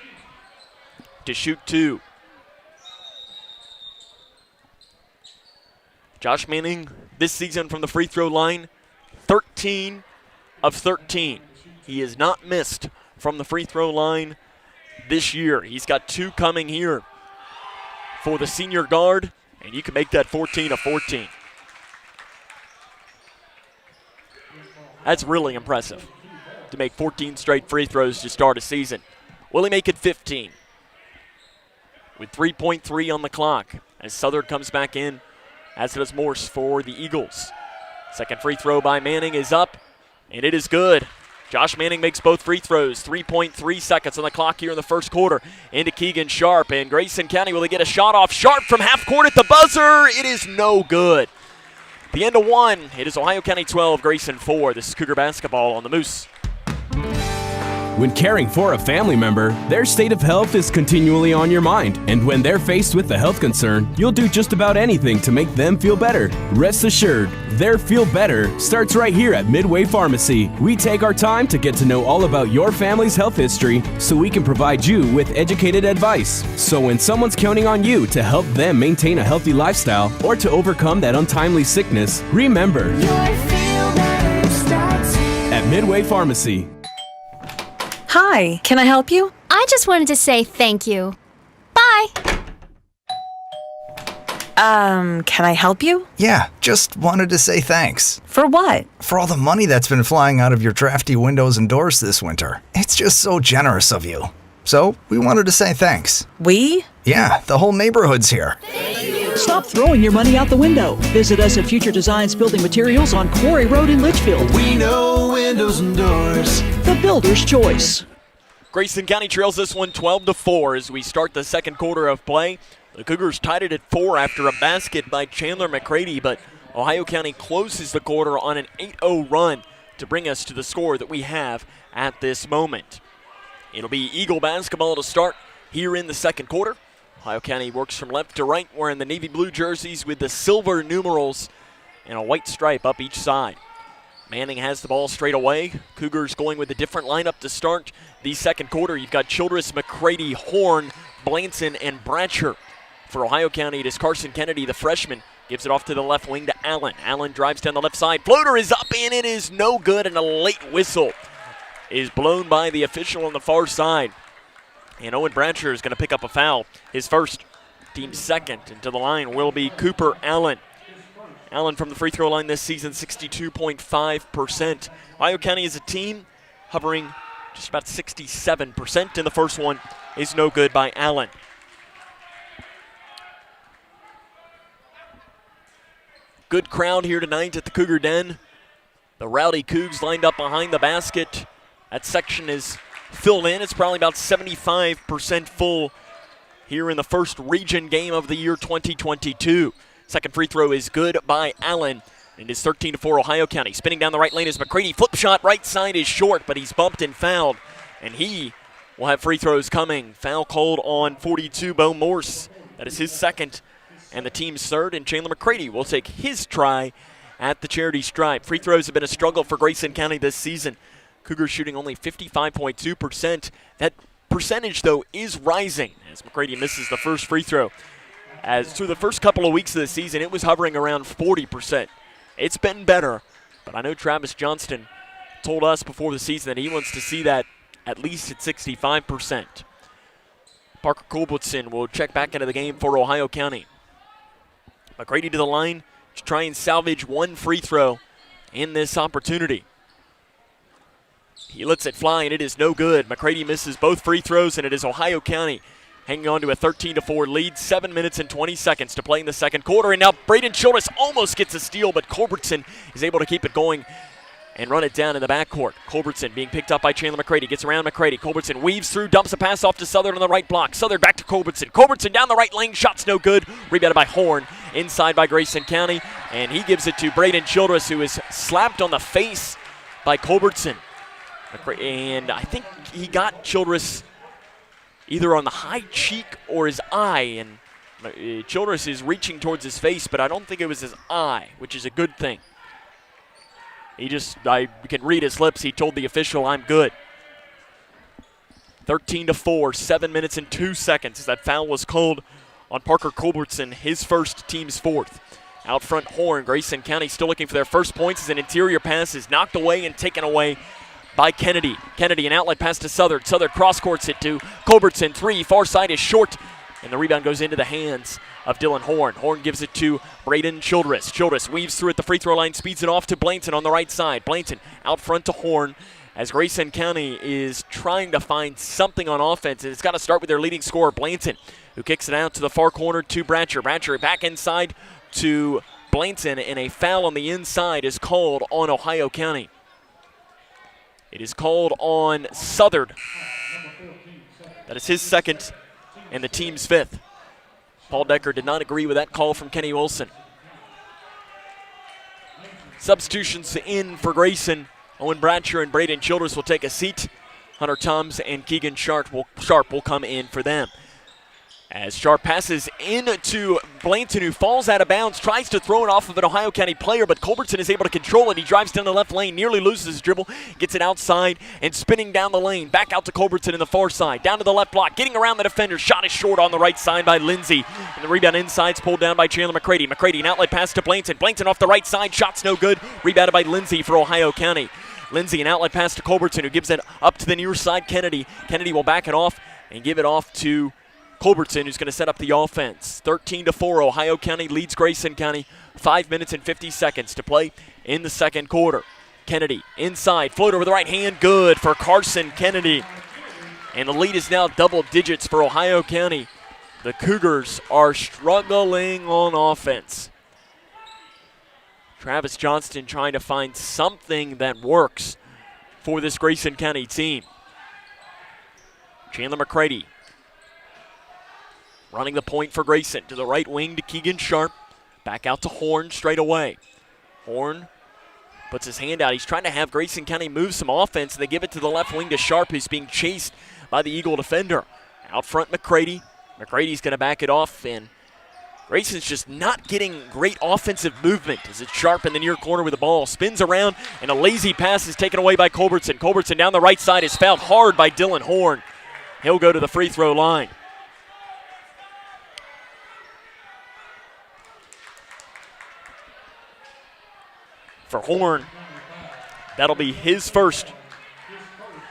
to shoot two. Josh Manning this season from the free throw line, 13 of 13. He has not missed from the free throw line this year. He's got two coming here for the senior guard, and you can make that 14 of 14. That's really impressive to make 14 straight free throws to start a season. Will he make it 15? With 3.3 on the clock as Southern comes back in, as does Morse for the Eagles. Second free throw by Manning is up, and it is good. Josh Manning makes both free throws. 3.3 seconds on the clock here in the first quarter. Into Keegan Sharp, and Grayson County, will he get a shot off? Sharp from half court at the buzzer. It is no good. The end of one. It is Ohio County 12, Grayson 4. This is Cougar basketball on the Moose. When caring for a family member, their state of health is continually on your mind. And when they're faced with a health concern, you'll do just about anything to make them feel better. Rest assured, their feel better starts right here at Midway Pharmacy. We take our time to get to know all about your family's health history so we can provide you with educated advice. So when someone's counting on you to help them maintain a healthy lifestyle or to overcome that untimely sickness, remember, your feel better starts here at Midway Pharmacy. Hi, can I help you? I just wanted to say thank you. Bye. Can I help you? Yeah, just wanted to say thanks. For what? For all the money that's been flying out of your drafty windows and doors this winter. It's just so generous of you. So, we wanted to say thanks. We? Yeah, the whole neighborhood's here. Stop throwing your money out the window. Visit us at Future Designs Building Materials on Quarry Road in Litchfield. We know windows and doors. The builder's choice. Grayson County trails this one 12-4 as we start the second quarter of play. The Cougars tied it at 4 after a basket by Chandler McCready, but Ohio County closes the quarter on an 8-0 run to bring us to the score that we have at this moment. It'll be Eagle basketball to start here in the second quarter. Ohio County works from left to right, wearing the navy blue jerseys with the silver numerals and a white stripe up each side. Manning has the ball straight away. Cougars going with a different lineup to start the second quarter. You've got Childress, McCready, Horn, Blanson, and Bratcher. For Ohio County, it is Carson Kennedy, the freshman. Gives it off to the left wing to Allen. Allen drives down the left side. Floater is up, and it is no good, and a late whistle is blown by the official on the far side. And Owen Bratcher is going to pick up a foul. His first, team second, and to the line will be Cooper Allen. Allen from the free throw line this season, 62.5%. Ohio County is a team hovering just about 67%, and the first one is no good by Allen. Good crowd here tonight at the Cougar Den. The Rowdy Cougs lined up behind the basket. That section is filled in. It's probably about 75% full here in the first region game of the year 2022. Second free throw is good by Allen. It is 13-4 Ohio County. Spinning down the right lane is McCready. Flip shot right side is short, but he's bumped and fouled. And he will have free throws coming. Foul called on 42, Bo Morse. That is his second and the team's third. And Chandler McCready will take his try at the charity stripe. Free throws have been a struggle for Grayson County this season. Cougars shooting only 55.2%. That percentage, though, is rising as McCready misses the first free throw. As through the first couple of weeks of the season, it was hovering around 40%. It's been better, but I know Travis Johnston told us before the season that he wants to see that at least at 65%. Parker Kulbutson will check back into the game for Ohio County. McCready to the line to try and salvage one free throw in this opportunity. He lets it fly, and it is no good. McCready misses both free throws, and it is Ohio County hanging on to a 13-4 lead. 7 minutes and 20 seconds to play in the second quarter. And now Braden Childress almost gets a steal, but Culbertson is able to keep it going and run it down in the backcourt. Culbertson being picked up by Chandler McCready. Gets around McCready. Culbertson weaves through, dumps a pass off to Southern on the right block. Southern back to Culbertson. Culbertson down the right lane. Shot's no good. Rebounded by Horn. Inside by Grayson County. And he gives it to Braden Childress, who is slapped on the face by Culbertson. And I think he got Childress either on the high cheek or his eye. And Childress is reaching towards his face, but I don't think it was his eye, which is a good thing. I can read his lips. He told the official, "I'm good." 13-4, 7 minutes and 2 seconds as that foul was called on Parker Culbertson, his first, team's fourth. Out front, Horn. Grayson County still looking for their first points as an interior pass is knocked away and taken away by Kennedy. Kennedy, an outlet pass to Southern. Southern cross-courts it to Culbertson. Three, far side is short, and the rebound goes into the hands of Dylan Horn. Horn gives it to Braden Childress. Childress weaves through at the free throw line, speeds it off to Blanton on the right side. Blanton out front to Horn as Grayson County is trying to find something on offense, and it's got to start with their leading scorer, Blanton, who kicks it out to the far corner to Bratcher. Bratcher back inside to Blanton, and a foul on the inside is called on Ohio County. It is called on Southern. That is his second and the team's fifth. Paul Decker did not agree with that call from Kenny Wilson. Substitutions in for Grayson. Owen Bratcher and Braden Childress will take a seat. Hunter Toms and Keegan Sharp will come in for them. As Sharp passes into Blanton, who falls out of bounds, tries to throw it off of an Ohio County player, but Culbertson is able to control it. He drives down the left lane, nearly loses his dribble, gets it outside, and spinning down the lane. Back out to Culbertson in the far side, down to the left block, getting around the defender. Shot is short on the right side by Lindsey. And the rebound inside is pulled down by Chandler McCready. McCready, an outlet pass to Blanton. Blanton off the right side, shot's no good. Rebounded by Lindsey for Ohio County. Lindsey, an outlet pass to Culbertson, who gives it up to the near side, Kennedy. Kennedy will back it off and give it off to Culbertson, who's going to set up the offense. 13-4, Ohio County leads Grayson County. 5 minutes and 50 seconds to play in the second quarter. Kennedy inside, float over the right hand, good for Carson Kennedy. And the lead is now double digits for Ohio County. The Cougars are struggling on offense. Travis Johnston trying to find something that works for this Grayson County team. Chandler McCready running the point for Grayson to the right wing to Keegan Sharp. Back out to Horn straight away. Horn puts his hand out. He's trying to have Grayson County move some offense, and they give it to the left wing to Sharp, who's being chased by the Eagle defender. Out front, McCready. McCready's going to back it off, and Grayson's just not getting great offensive movement as it's Sharp in the near corner with the ball. Spins around, and a lazy pass is taken away by Culbertson. Culbertson down the right side is fouled hard by Dylan Horn. He'll go to the free throw line. For Horn, that'll be his first,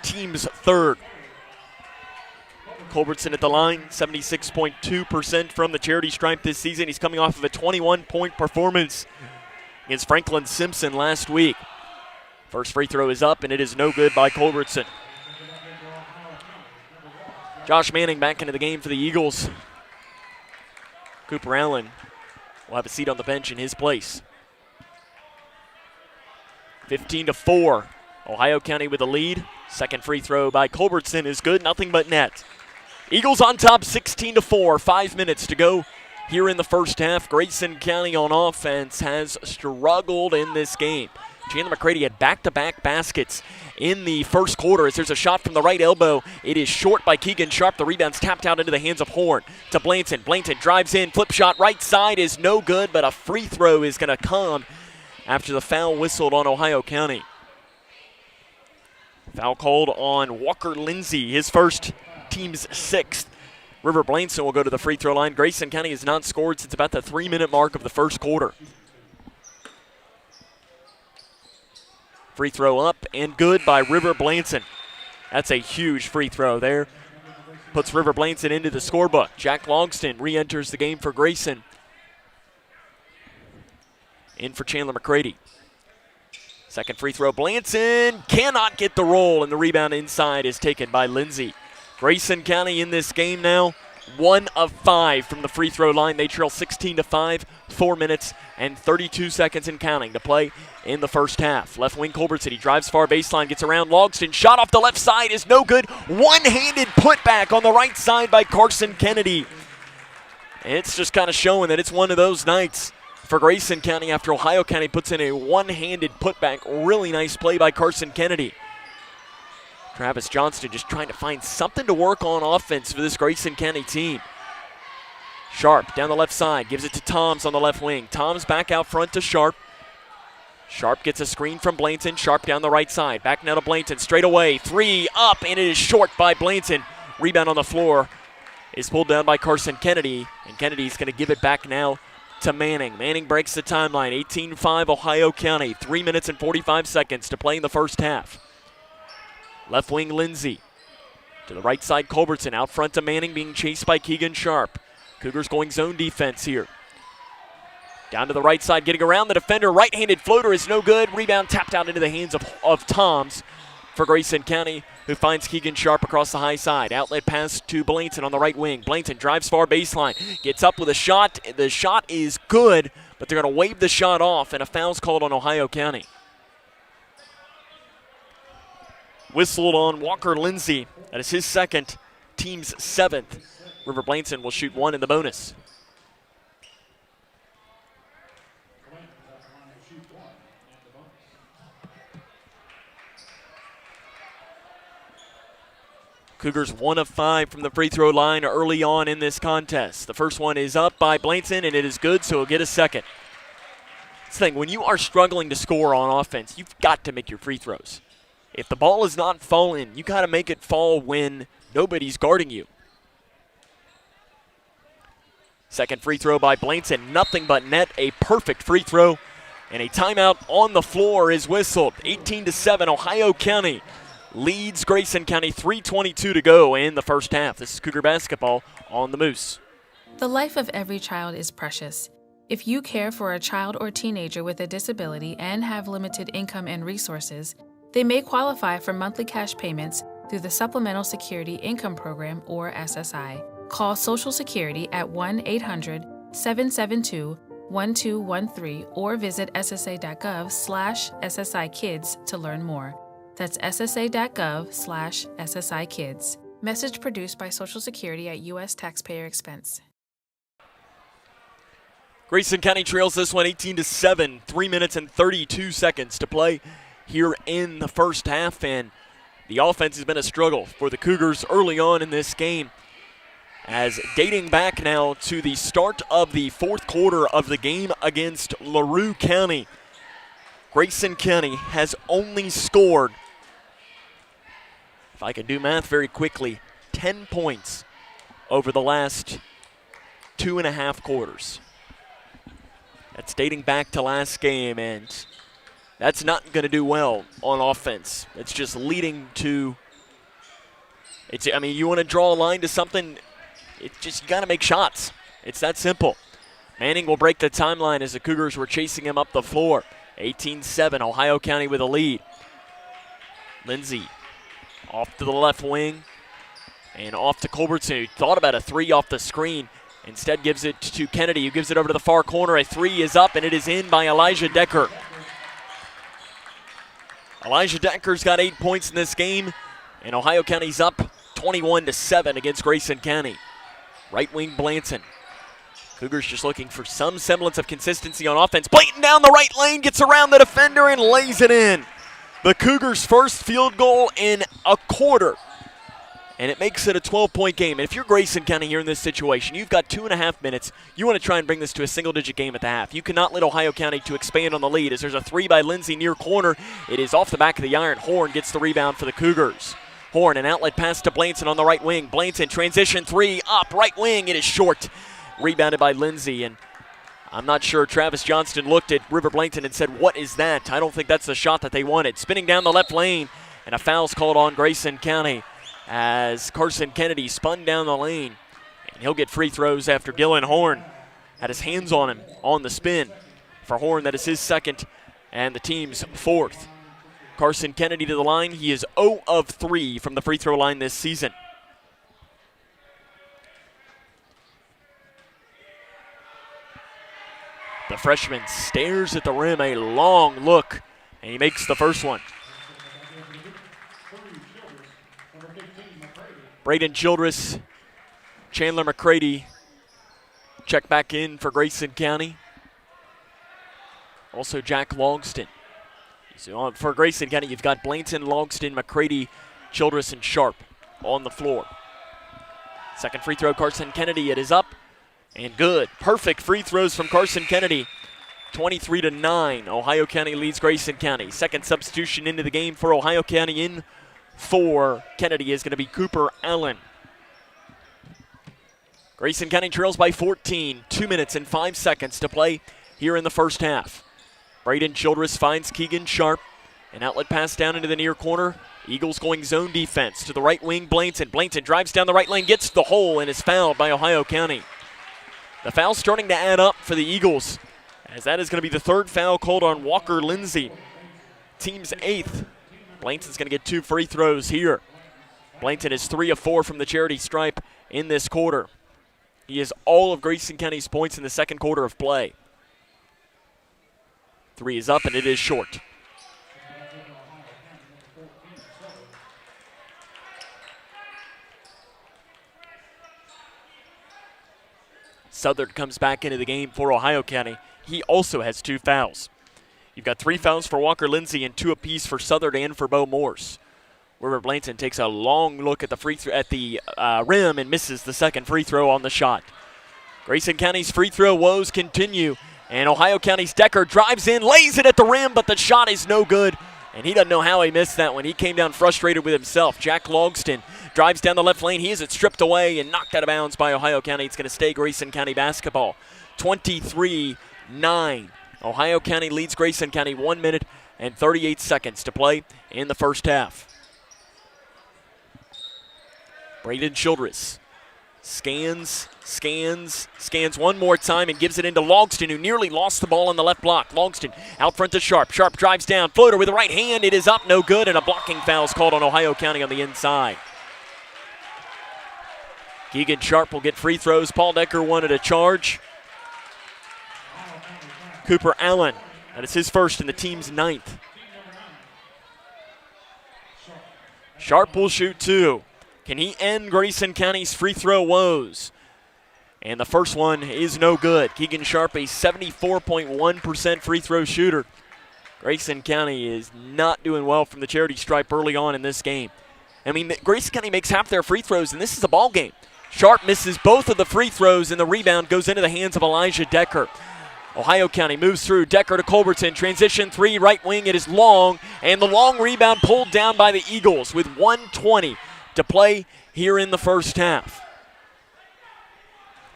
team's third. Culbertson at the line, 76.2% from the charity stripe this season. He's coming off of a 21-point performance against Franklin Simpson last week. First free throw is up, and it is no good by Culbertson. Josh Manning back into the game for the Eagles. Cooper Allen will have a seat on the bench in his place. 15-4, Ohio County with the lead. Second free throw by Culbertson is good, nothing but net. Eagles on top, 16-4, 5 minutes to go here in the first half. Grayson County on offense has struggled in this game. Chandler McCready had back-to-back baskets in the first quarter as there's a shot from the right elbow. It is short by Keegan Sharp. The rebound's tapped out into the hands of Horn to Blanton. Blanton drives in, flip shot right side is no good, but a free throw is going to come after the foul whistled on Ohio County. Foul called on Walker Lindsey, his first, team's sixth. River Blanton will go to the free throw line. Grayson County has not scored since about the 3-minute mark of the first quarter. Free throw up and good by River Blanton. That's a huge free throw there. Puts River Blanton into the scorebook. Jack Longston re-enters the game for Grayson. In for Chandler McCready. Second free throw, Blanton cannot get the roll, and the rebound inside is taken by Lindsay. Grayson County in this game now, 1 of 5 from the free throw line. They trail 16-5, 4 minutes and 32 seconds and counting to play in the first half. Left wing Culbertson, he drives far baseline, gets around Logston, shot off the left side is no good. One-handed putback on the right side by Carson Kennedy. It's just kind of showing that it's one of those nights for Grayson County after Ohio County puts in a one-handed putback. Really nice play by Carson Kennedy. Travis Johnston just trying to find something to work on offense for this Grayson County team. Sharp down the left side, gives it to Toms on the left wing. Toms back out front to Sharp. Sharp gets a screen from Blanton. Sharp down the right side, back now to Blanton, straight away. 3 up, and it is short by Blanton. Rebound on the floor is pulled down by Carson Kennedy, and Kennedy's going to give it back now to Manning. Manning breaks the timeline, 18-5 Ohio County, 3 minutes and 45 seconds to play in the first half. Left wing Lindsay. To the right side Culbertson, out front to Manning, being chased by Keegan Sharp. Cougars going zone defense here. Down to the right side, getting around the defender. Right-handed floater is no good. Rebound tapped out into the hands of Toms for Grayson County, who finds Keegan Sharp across the high side. Outlet pass to Blanton on the right wing. Blanton drives far baseline, gets up with a shot. The shot is good, but they're going to wave the shot off, and a foul's called on Ohio County. Whistled on Walker Lindsay. That is his second, team's 7th. River Blanton will shoot 1 in the bonus. Cougars 1 of 5 from the free throw line early on in this contest. The first one is up by Blanton, and it is good, so he'll get a second. This thing, when you are struggling to score on offense, you've got to make your free throws. If the ball is not falling, you got to make it fall when nobody's guarding you. Second free throw by Blanton, nothing but net, a perfect free throw, and a timeout on the floor is whistled. 18-7, Ohio County leads Grayson County, 3:22 to go in the first half. This is Cougar basketball on the Moose. The life of every child is precious. If you care for a child or teenager with a disability and have limited income and resources, they may qualify for monthly cash payments through the Supplemental Security Income Program, or SSI. Call Social Security at 1-800-772-1213 or visit ssa.gov/SSI-Kids to learn more. That's ssa.gov/SSI-Kids. Message produced by Social Security at U.S. taxpayer expense. Grayson County trails this one 18-7, 3 minutes and 32 seconds to play here in the first half, and the offense has been a struggle for the Cougars early on in this game, as dating back now to the start of the fourth quarter of the game against LaRue County, Grayson County has only scored, if I can do math very quickly, 10 points over the last 2.5 quarters. That's dating back to last game, and that's not going to do well on offense. It's just leading to, you want to draw a line to something, it's just you got to make shots. It's that simple. Manning will break the timeline as the Cougars were chasing him up the floor. 18-7, Ohio County with a lead. Lindsay off to the left wing and off to Culbertson, who thought about a 3 off the screen. Instead gives it to Kennedy, who gives it over to the far corner. A 3 is up, and it is in by Elijah Decker. Elijah Decker's got 8 points in this game, and Ohio County's up 21-7 against Grayson County. Right wing Blanton. Cougars just looking for some semblance of consistency on offense. Blanton down the right lane, gets around the defender and lays it in. The Cougars' first field goal in a quarter, and it makes it a 12-point game. And if you're Grayson County here in this situation, you've got 2.5 minutes. You want to try and bring this to a single-digit game at the half. You cannot let Ohio County to expand on the lead, as there's a 3 by Lindsay near corner. It is off the back of the iron. Horn gets the rebound for the Cougars. Horn, an outlet pass to Blanton on the right wing. Blanton, transition 3, up, right wing. It is short. Rebounded by Lindsay, and I'm not sure Travis Johnston looked at River Blanton and said, what is that? I don't think that's the shot that they wanted. Spinning down the left lane, and a foul's called on Grayson County as Carson Kennedy spun down the lane. And he'll get free throws after Dylan Horn had his hands on him on the spin. For Horn, that is his second, and the team's fourth. Carson Kennedy to the line. He is 0 of 3 from the free throw line this season. The freshman stares at the rim, a long look, and he makes the first one. Braden Childress, Chandler McCready check back in for Grayson County. Also Jack Logston. So for Grayson County, you've got Blanton, Logston, McCready, Childress, and Sharp on the floor. Second free throw, Carson Kennedy. It is up and good. Perfect free throws from Carson Kennedy. 23-9. Ohio County leads Grayson County. Second substitution into the game for Ohio County in for Kennedy is going to be Cooper Allen. Grayson County trails by 14. 2 minutes and 5 seconds to play here in the first half. Braden Childress finds Keegan Sharp. An outlet pass down into the near corner. Eagles going zone defense to the right wing, Blanton. Blanton drives down the right lane, gets the hole, and is fouled by Ohio County. The foul starting to add up for the Eagles, as that is going to be the third foul called on Walker Lindsay. Team's eighth. Blanton's going to get 2 free throws here. Blanton is 3 of 4 from the charity stripe in this quarter. He has all of Grayson County's points in the second quarter of play. 3 is up, and it is short. Southard comes back into the game for Ohio County. He also has 2 fouls. You've got 3 fouls for Walker Lindsay and 2 apiece for Southard and for Bo Morse. River Blanton takes a long look at the rim and misses the second free throw on the shot. Grayson County's free throw woes continue, and Ohio County's Decker drives in, lays it at the rim, but the shot is no good, and he doesn't know how he missed that one. He came down frustrated with himself. Jack Logston drives down the left lane. He has it stripped away and knocked out of bounds by Ohio County. It's going to stay Grayson County basketball. 23-9. Ohio County leads Grayson County. 1 minute and 38 seconds to play in the first half. Braden Childress scans one more time and gives it into Logston, who nearly lost the ball on the left block. Logston out front to Sharp. Sharp drives down, floater with the right hand. It is up, no good, and a blocking foul is called on Ohio County on the inside. Keegan Sharp will get free throws. Paul Decker wanted a charge. Cooper Allen, that is his first and the team's 9th. Sharp will shoot 2. Can he end Grayson County's free throw woes? And the first one is no good. Keegan Sharp, a 74.1% free throw shooter. Grayson County is not doing well from the charity stripe early on in this game. I mean, Grayson County makes half their free throws, and this is a ball game. Sharp misses both of the free throws, and the rebound goes into the hands of Elijah Decker. Ohio County moves through. Decker to Culbertson. Transition 3, right wing. It is long, and the long rebound pulled down by the Eagles with 1:20 to play here in the first half.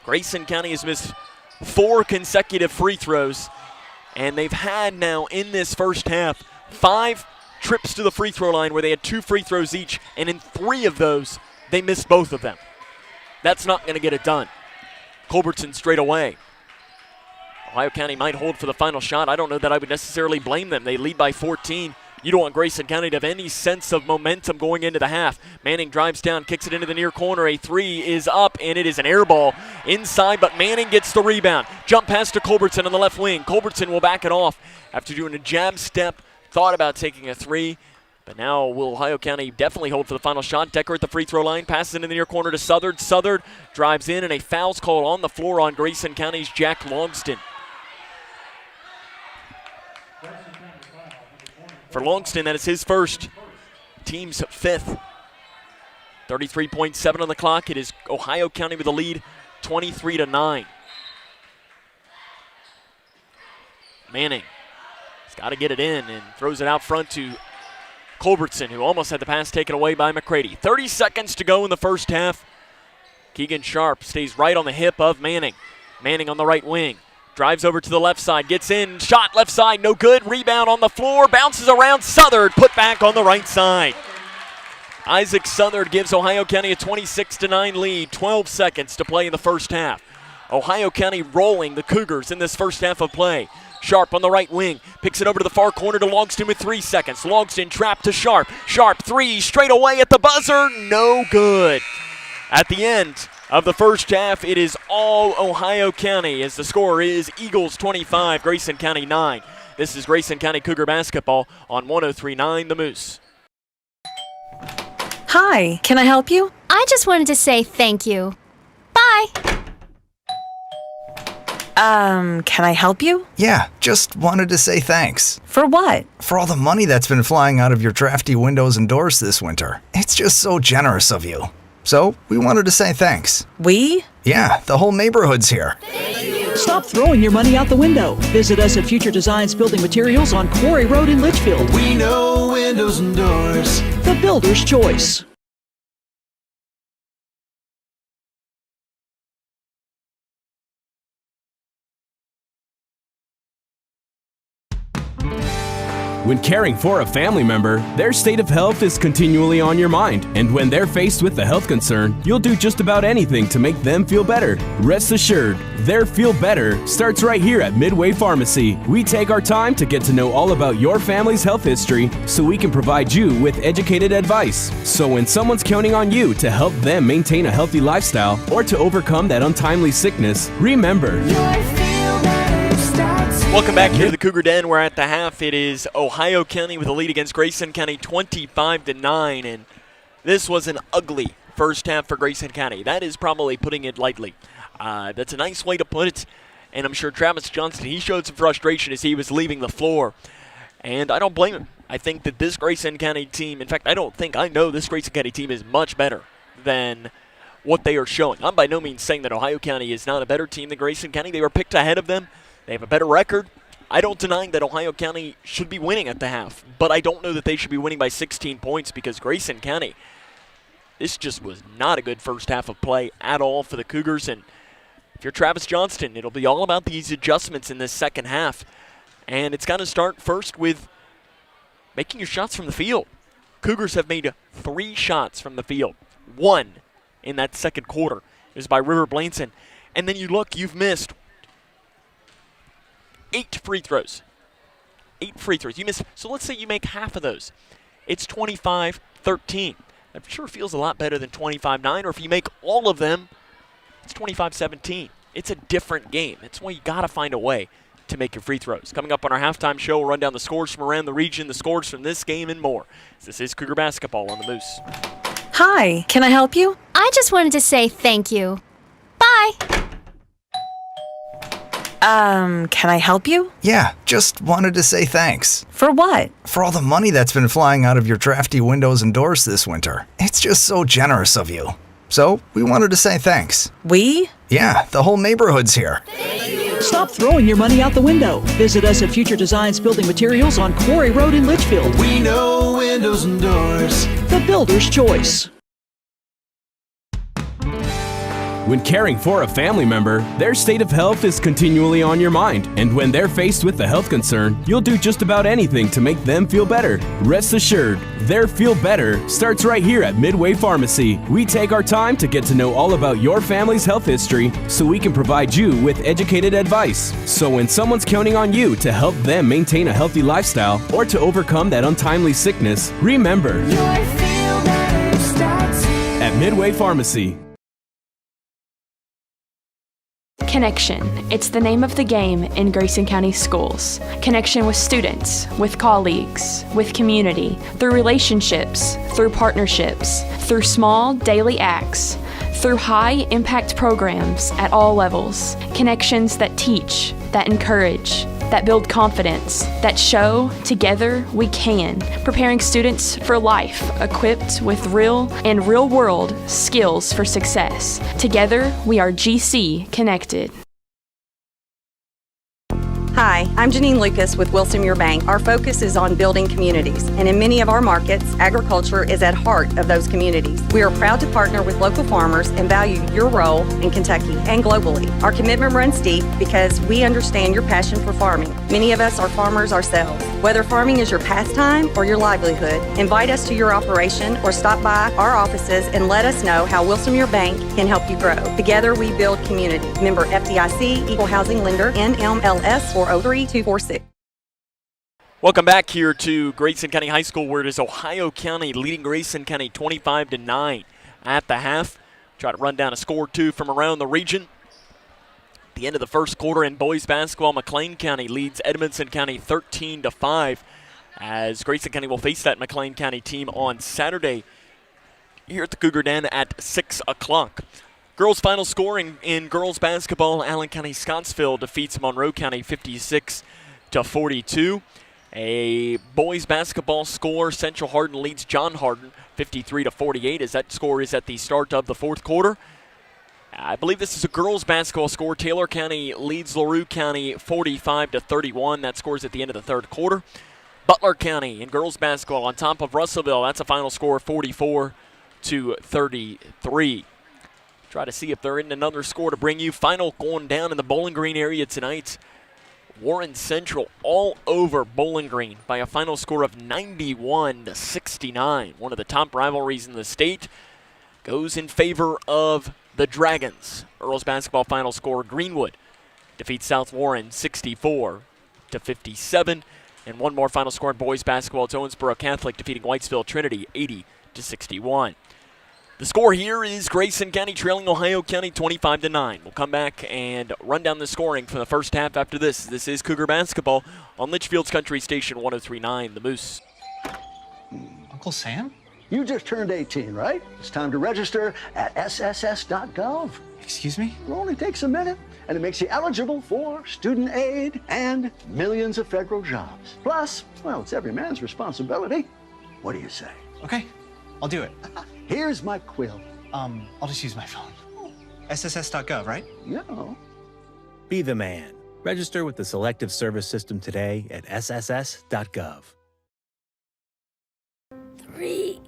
Grayson County has missed 4 consecutive free throws, and they've had now in this first half 5 trips to the free throw line where they had 2 free throws each, and in 3 of those, they missed both of them. That's not going to get it done. Culbertson straight away. Ohio County might hold for the final shot. I don't know that I would necessarily blame them. They lead by 14. You don't want Grayson County to have any sense of momentum going into the half. Manning drives down, kicks it into the near corner. A 3 is up, and it is an air ball inside, but Manning gets the rebound. Jump pass to Culbertson on the left wing. Culbertson will back it off after doing a jab step. Thought about taking a 3, but now will Ohio County definitely hold for the final shot. Decker at the free throw line, passes it in the near corner to Southard. Southard drives in, and a foul's called on the floor on Grayson County's Jack Logston. For Logston, that is his first, team's 5th. 33.7 on the clock. It is Ohio County with the lead, 23-9. Manning has got to get it in and throws it out front to Culbertson, who almost had the pass taken away by McCready. 30 seconds to go in the first half. Keegan Sharp stays right on the hip of Manning. Manning on the right wing. Drives over to the left side, gets in, shot left side, no good. Rebound on the floor, bounces around. Southard put back on the right side. Isaac Southard gives Ohio County a 26-9 lead. 12 seconds to play in the first half. Ohio County rolling the Cougars in this first half of play. Sharp on the right wing, Picks it over to the far corner to Logston with 3 seconds. Logston trapped to Sharp. Sharp three straight away at the buzzer. No good. At the end of the first half, it is all Ohio County as the score is Eagles 25, Grayson County 9. This is Grayson County Cougar basketball on 103.9 The Moose. Hi, can I help you? I just wanted to say thank you. Bye. Can I help you? Yeah, just wanted to say thanks. For what? For all the money that's been flying out of your drafty windows and doors this winter. It's just so generous of you. So, we wanted to say thanks. We? Yeah, the whole neighborhood's here. Stop throwing your money out the window. Visit us at Future Designs Building Materials on Quarry Road in Litchfield. We know windows and doors. The builder's choice. When caring for a family member, their state of health is continually on your mind. And when they're faced with a health concern, you'll do just about anything to make them feel better. Rest assured, their feel better starts right here at Midway Pharmacy. We take our time to get to know all about your family's health history so we can provide you with educated advice. So when someone's counting on you to help them maintain a healthy lifestyle or to overcome that untimely sickness, remember, welcome back here to the Cougar Den. We're at the half. It is Ohio County with a lead against Grayson County 25-9, and this was an ugly first half for Grayson County. That is probably putting it lightly. That's a nice way to put it, and I'm sure Travis Johnston, he showed some frustration as he was leaving the floor, and I don't blame him. I think that this Grayson County team, in fact, I know this Grayson County team is much better than what they are showing. I'm by no means saying that Ohio County is not a better team than Grayson County. They were picked ahead of them. They have a better record. I don't deny that Ohio County should be winning at the half, but I don't know that they should be winning by 16 points because Grayson County, this just was not a good first half of play at all for the Cougars. And if you're Travis Johnston, it'll be all about these adjustments in this second half. And it's got to start first with making your shots from the field. Cougars have made 3 shots from the field. 1 in that second quarter is by River Blanson. And then you look, you've missed 8 free throws. 8 free throws. You missed. So let's say you make half of those. It's 25-13. That sure feels a lot better than 25-9. Or if you make all of them, it's 25-17. It's a different game. That's why you got to find a way to make your free throws. Coming up on our halftime show, we'll run down the scores from around the region, the scores from this game, and more. This is Cougar basketball on the Moose. Hi, can I help you? I just wanted to say thank you. Bye. Can I help you? Yeah, just wanted to say thanks. For what? For all the money that's been flying out of your drafty windows and doors this winter. It's just so generous of you. So, we wanted to say thanks. We? Yeah, the whole neighborhood's here. Stop throwing your money out the window. Visit us at Future Designs Building Materials on Quarry Road in Litchfield. We know windows and doors. The builder's choice. when caring for a family member, their state of health is continually on your mind. And when they're faced with a health concern, you'll do just about anything to make them feel better. Rest assured, their feel better starts right here at Midway Pharmacy. We take our time to get to know all about your family's health history so we can provide you with educated advice. So when someone's counting on you to help them maintain a healthy lifestyle or to overcome that untimely sickness, remember, at Midway Pharmacy. Connection. It's the name of the game in Grayson County schools. Connection with students, with colleagues, with community, through relationships, through partnerships, through small daily acts, through high-impact programs at all levels. Connections that teach, that encourage, that build confidence, that show together we can, preparing students for life, equipped with real and real-world skills for success. Together, we are GC Connected. Hi, I'm Janine Lucas with Wilson Muir Bank. Our focus is on building communities, and in many of our markets, agriculture is at heart of those communities. We are proud to partner with local farmers and value your role in Kentucky and globally. Our commitment runs deep because we understand your passion for farming. Many of us are farmers ourselves. Whether farming is your pastime or your livelihood, invite us to your operation or stop by our offices and let us know how Wilson Muir Bank can help you grow. Together we build community. Member FDIC, Equal Housing Lender, NMLS 403246. Welcome back here to Grayson County High School, where it is Ohio County leading Grayson County 25-9 at the half. Try to run down a score or two from around the region. At the end of the first quarter in boys basketball, McLean County leads Edmonson County 13-5, as Grayson County will face that McLean County team on Saturday here at the Cougar Den at 6 o'clock. Girls' final score in girls basketball, Allen County Scottsville defeats Monroe County 56-42. A boys basketball score, Central Hardin leads John Hardin 53-48, as that score is at the start of the fourth quarter. I believe this is a girls basketball score. Taylor County leads LaRue County 45-31. That scores at the end of the third quarter. Butler County in girls basketball on top of Russellville. That's a final score 44-33. Try to see if there isn't another score to bring you. Final going down in the Bowling Green area tonight. Warren Central all over Bowling Green by a final score of 91-69. One of the top rivalries in the state goes in favor of the Dragons. Girls basketball final score, Greenwood defeats South Warren 64-57. And one more final score in boys basketball, it's Owensboro Catholic defeating Whitesville Trinity 80-61. The score here is Grayson County trailing Ohio County 25-9. We'll come back and run down the scoring from the first half after this. This is Cougar basketball on Litchfield's Country Station 103.9, The Moose. Uncle Sam? You just turned 18, right? It's time to register at sss.gov. Excuse me? It only takes a minute, and it makes you eligible for student aid and millions of federal jobs. Plus, well, it's every man's responsibility. What do you say? Okay, I'll do it. Here's my quill. I'll just use my phone. sss.gov, right? Yeah. Be the man. Register with the Selective Service System today at sss.gov. 3.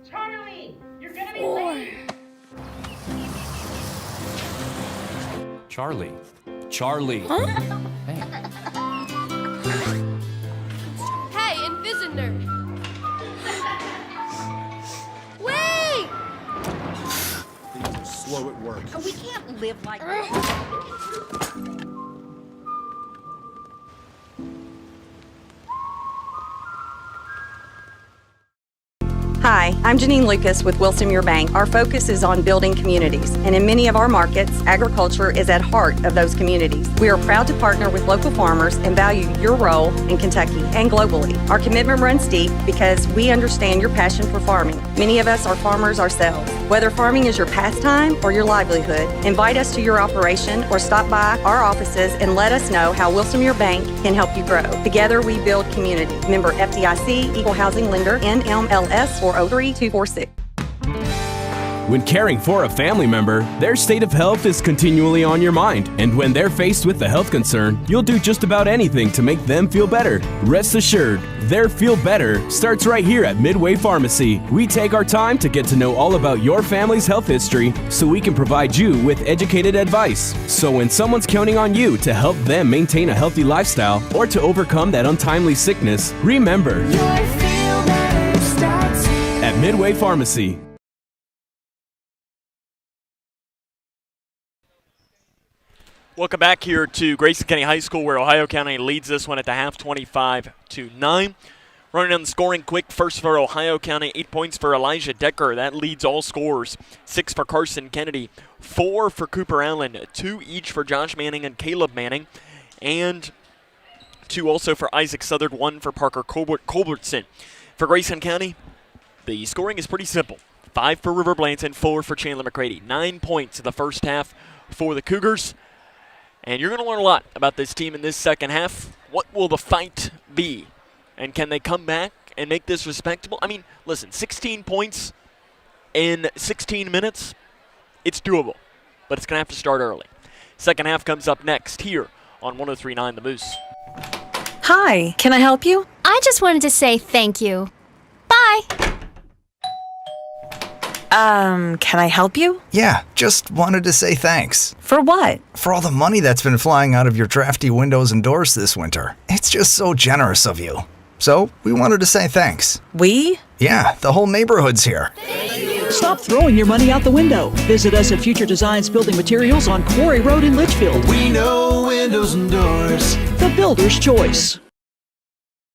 Charlie, you're gonna be late. Charlie. Charlie. Hey, Invisitor. Wait! Things are slow at work. We can't live like this. Hi, I'm Janine Lucas with Wilson Muir Bank. Our focus is on building communities, and in many of our markets, agriculture is at heart of those communities. We are proud to partner with local farmers and value your role in Kentucky and globally. Our commitment runs deep because we understand your passion for farming. Many of us are farmers ourselves. Whether farming is your pastime or your livelihood, invite us to your operation or stop by our offices and let us know how Wilson Muir Bank can help you grow. Together we build community. Member FDIC, Equal Housing Lender, NMLS 403246. When caring for a family member, their state of health is continually on your mind. And when they're faced with a health concern, you'll do just about anything to make them feel better. Rest assured, their feel better starts right here at Midway Pharmacy. We take our time to get to know all about your family's health history so we can provide you with educated advice. So when someone's counting on you to help them maintain a healthy lifestyle or to overcome that untimely sickness, remember, your feel better starts here at Midway Pharmacy. Welcome back here to Grayson County High School, where Ohio County leads this one at the half 25-9. Running down the scoring quick, first for Ohio County, 8 points for Elijah Decker. That leads all scorers. 6 for Carson Kennedy, 4 for Cooper Allen, 2 each for Josh Manning and Caleb Manning, and 2 also for Isaac Southard, 1 for Parker Culbertson. For Grayson County, the scoring is pretty simple. 5 for River Blanton, 4 for Chandler McCready. 9 points in the first half for the Cougars. And you're going to learn a lot about this team in this second half. What will the fight be? And can they come back and make this respectable? I mean, listen, 16 points in 16 minutes, it's doable. But it's going to have to start early. Second half comes up next here on 103.9 The Moose. Hi, can I help you? I just wanted to say thank you. Bye. Can I help you? Yeah, just wanted to say thanks. For what? For all the money that's been flying out of your drafty windows and doors this winter. It's just so generous of you. So, we wanted to say thanks. We? Yeah, the whole neighborhood's here. Stop throwing your money out the window. Visit us at Future Designs Building Materials on Quarry Road in Litchfield. We know windows and doors. The builder's choice.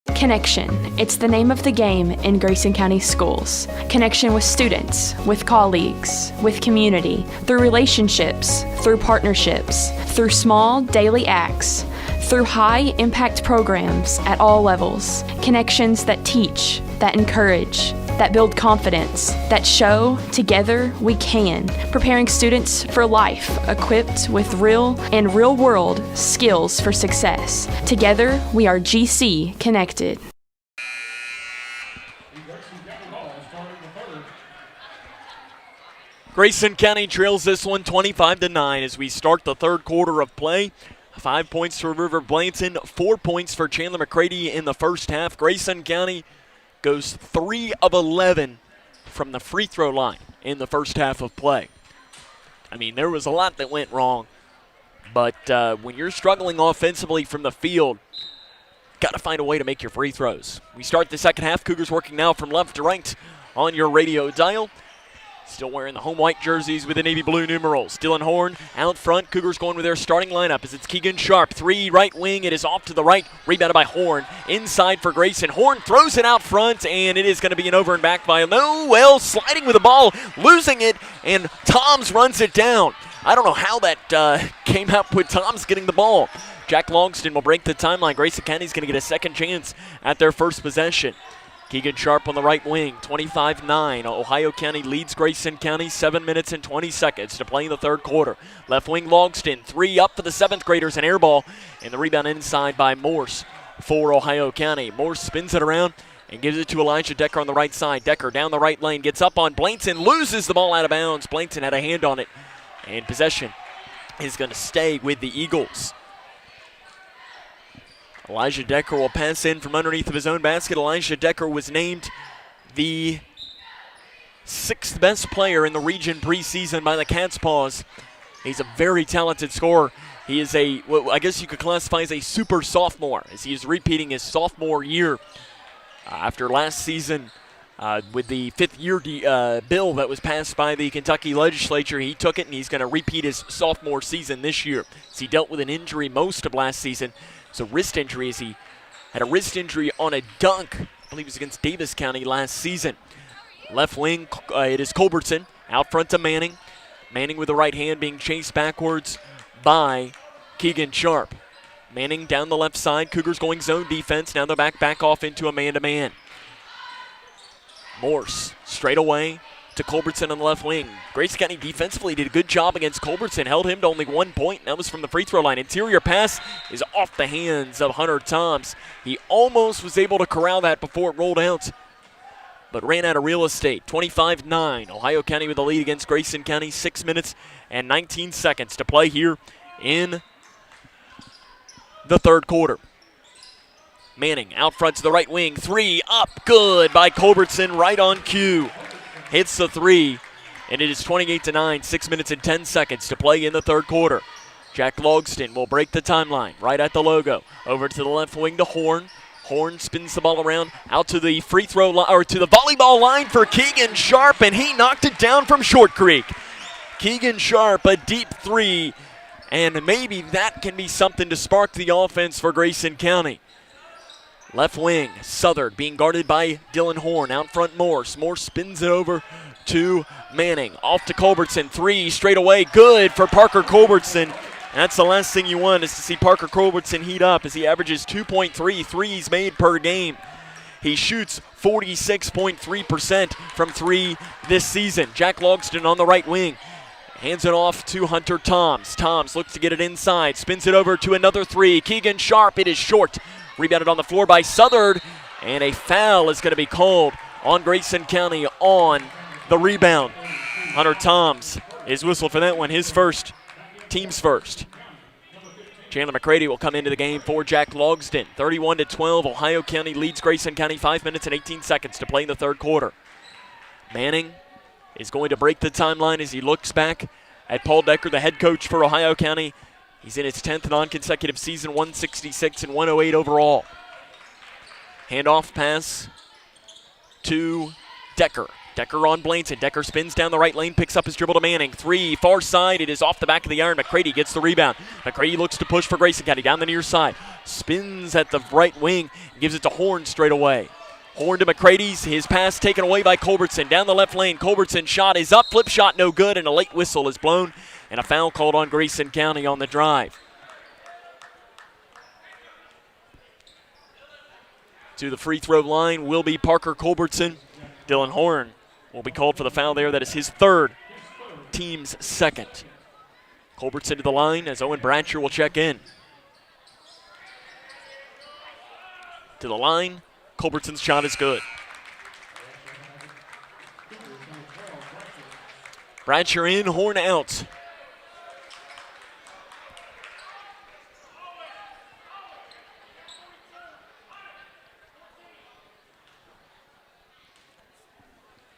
Connection. It's the name of the game in Grayson County Schools. Connection with students, with colleagues, with community, through relationships, through partnerships, through small daily acts, through high-impact programs at all levels. Connections that teach, that encourage, that build confidence, that show together we can, preparing students for life, equipped with real and real-world skills for success. Together, we are GC Connected. Grayson County trails this one 25-9 as we start the third quarter of play. 5 points for River Blanton, 4 points for Chandler McCready in the first half. Grayson County goes 3 of 11 from the free throw line in the first half of play. I mean, there was a lot that went wrong, but when you're struggling offensively from the field, got to find a way to make your free throws. We start the second half. Cougars working now from left to right on your radio dial. Still wearing the home white jerseys with the navy blue numerals. Dylan Horn out front. Cougars going with their starting lineup as it's Keegan Sharp. 3 right wing. It is off to the right. Rebounded by Horn. Inside for Grayson. Horn throws it out front, and it is going to be an over and back by Well, sliding with the ball, losing it, and Toms runs it down. I don't know how that came up with Toms getting the ball. Jack Longston will break the timeline. Grayson County's going to get a second chance at their first possession. Keegan Sharp on the right wing, 25-9. Ohio County leads Grayson County, 7 minutes and 20 seconds to play in the third quarter. Left wing Longston, 3 up for the 7th graders, an air ball, and the rebound inside by Morse for Ohio County. Morse spins it around and gives it to Elijah Decker on the right side. Decker down the right lane, gets up on Blainton, loses the ball out of bounds. Blainton had a hand on it, and possession is going to stay with the Eagles. Elijah Decker will pass in from underneath of his own basket. Elijah Decker was named the 6th best player in the region preseason by the Cat's Paws. He's a very talented scorer. He is I guess you could classify as a super sophomore, as he is repeating his sophomore year after last season with the 5th year bill that was passed by the Kentucky legislature. He took it, and he's going to repeat his sophomore season this year, as he dealt with an injury most of last season. So wrist injury, as he had a wrist injury on a dunk, I believe it was against Davis County last season. Left wing, it is Culbertson out front to Manning. Manning with the right hand being chased backwards by Keegan Sharp. Manning down the left side. Cougars going zone defense. Now they're back off into a man-to-man. Morse straight away to Culbertson on the left wing. Grayson County defensively did a good job against Culbertson, held him to only 1 point. That was from the free throw line. Interior pass is off the hands of Hunter Toms. He almost was able to corral that before it rolled out, but ran out of real estate. 25-9. Ohio County with the lead against Grayson County. 6 minutes and 19 seconds to play here in the third quarter. Manning out front to the right wing. 3 up, good by Culbertson, right on cue. Hits the 3, and it is 28-9, 6 minutes and 10 seconds to play in the third quarter. Jack Logston will break the timeline right at the logo. Over to the left wing to Horn. Horn spins the ball around out to the free throw line, or to the volleyball line for Keegan Sharp, and he knocked it down from Short Creek. Keegan Sharp, a deep 3, and maybe that can be something to spark the offense for Grayson County. Left wing, Southard being guarded by Dylan Horn. Out front, Morse. Morse spins it over to Manning. Off to Culbertson. 3 straight away. Good for Parker Culbertson. That's the last thing you want, is to see Parker Culbertson heat up, as he averages 2.3 threes made per game. He shoots 46.3% from 3 this season. Jack Logston on the right wing. Hands it off to Hunter Toms. Toms looks to get it inside. Spins it over to another 3. Keegan Sharp. It is short. Rebounded on the floor by Southard, and a foul is going to be called on Grayson County on the rebound. Hunter Toms is whistled for that one, his first, team's first. Chandler McCready will come into the game for Jack Logston. 31-12, Ohio County leads Grayson County. 5 minutes and 18 seconds to play in the third quarter. Manning is going to break the timeline as he looks back at Paul Decker, the head coach for Ohio County. He's in his 10th non-consecutive season, 166 and 108 overall. Handoff pass to Decker. Decker on Blanton. Decker spins down the right lane, picks up his dribble to Manning. 3, far side. It is off the back of the iron. McCready gets the rebound. McCready looks to push for Grayson County down the near side. Spins at the right wing, gives it to Horn straight away. Horn to McCready's. His pass taken away by Culbertson. Down the left lane. Culbertson shot is up. Flip shot no good, and a late whistle is blown. And a foul called on Grayson County on the drive. To the free throw line will be Parker Culbertson. Dylan Horn will be called for the foul there. That is his third, team's second. Culbertson to the line as Owen Bratcher will check in. To the line, Culbertson's shot is good. Bratcher in, Horn out.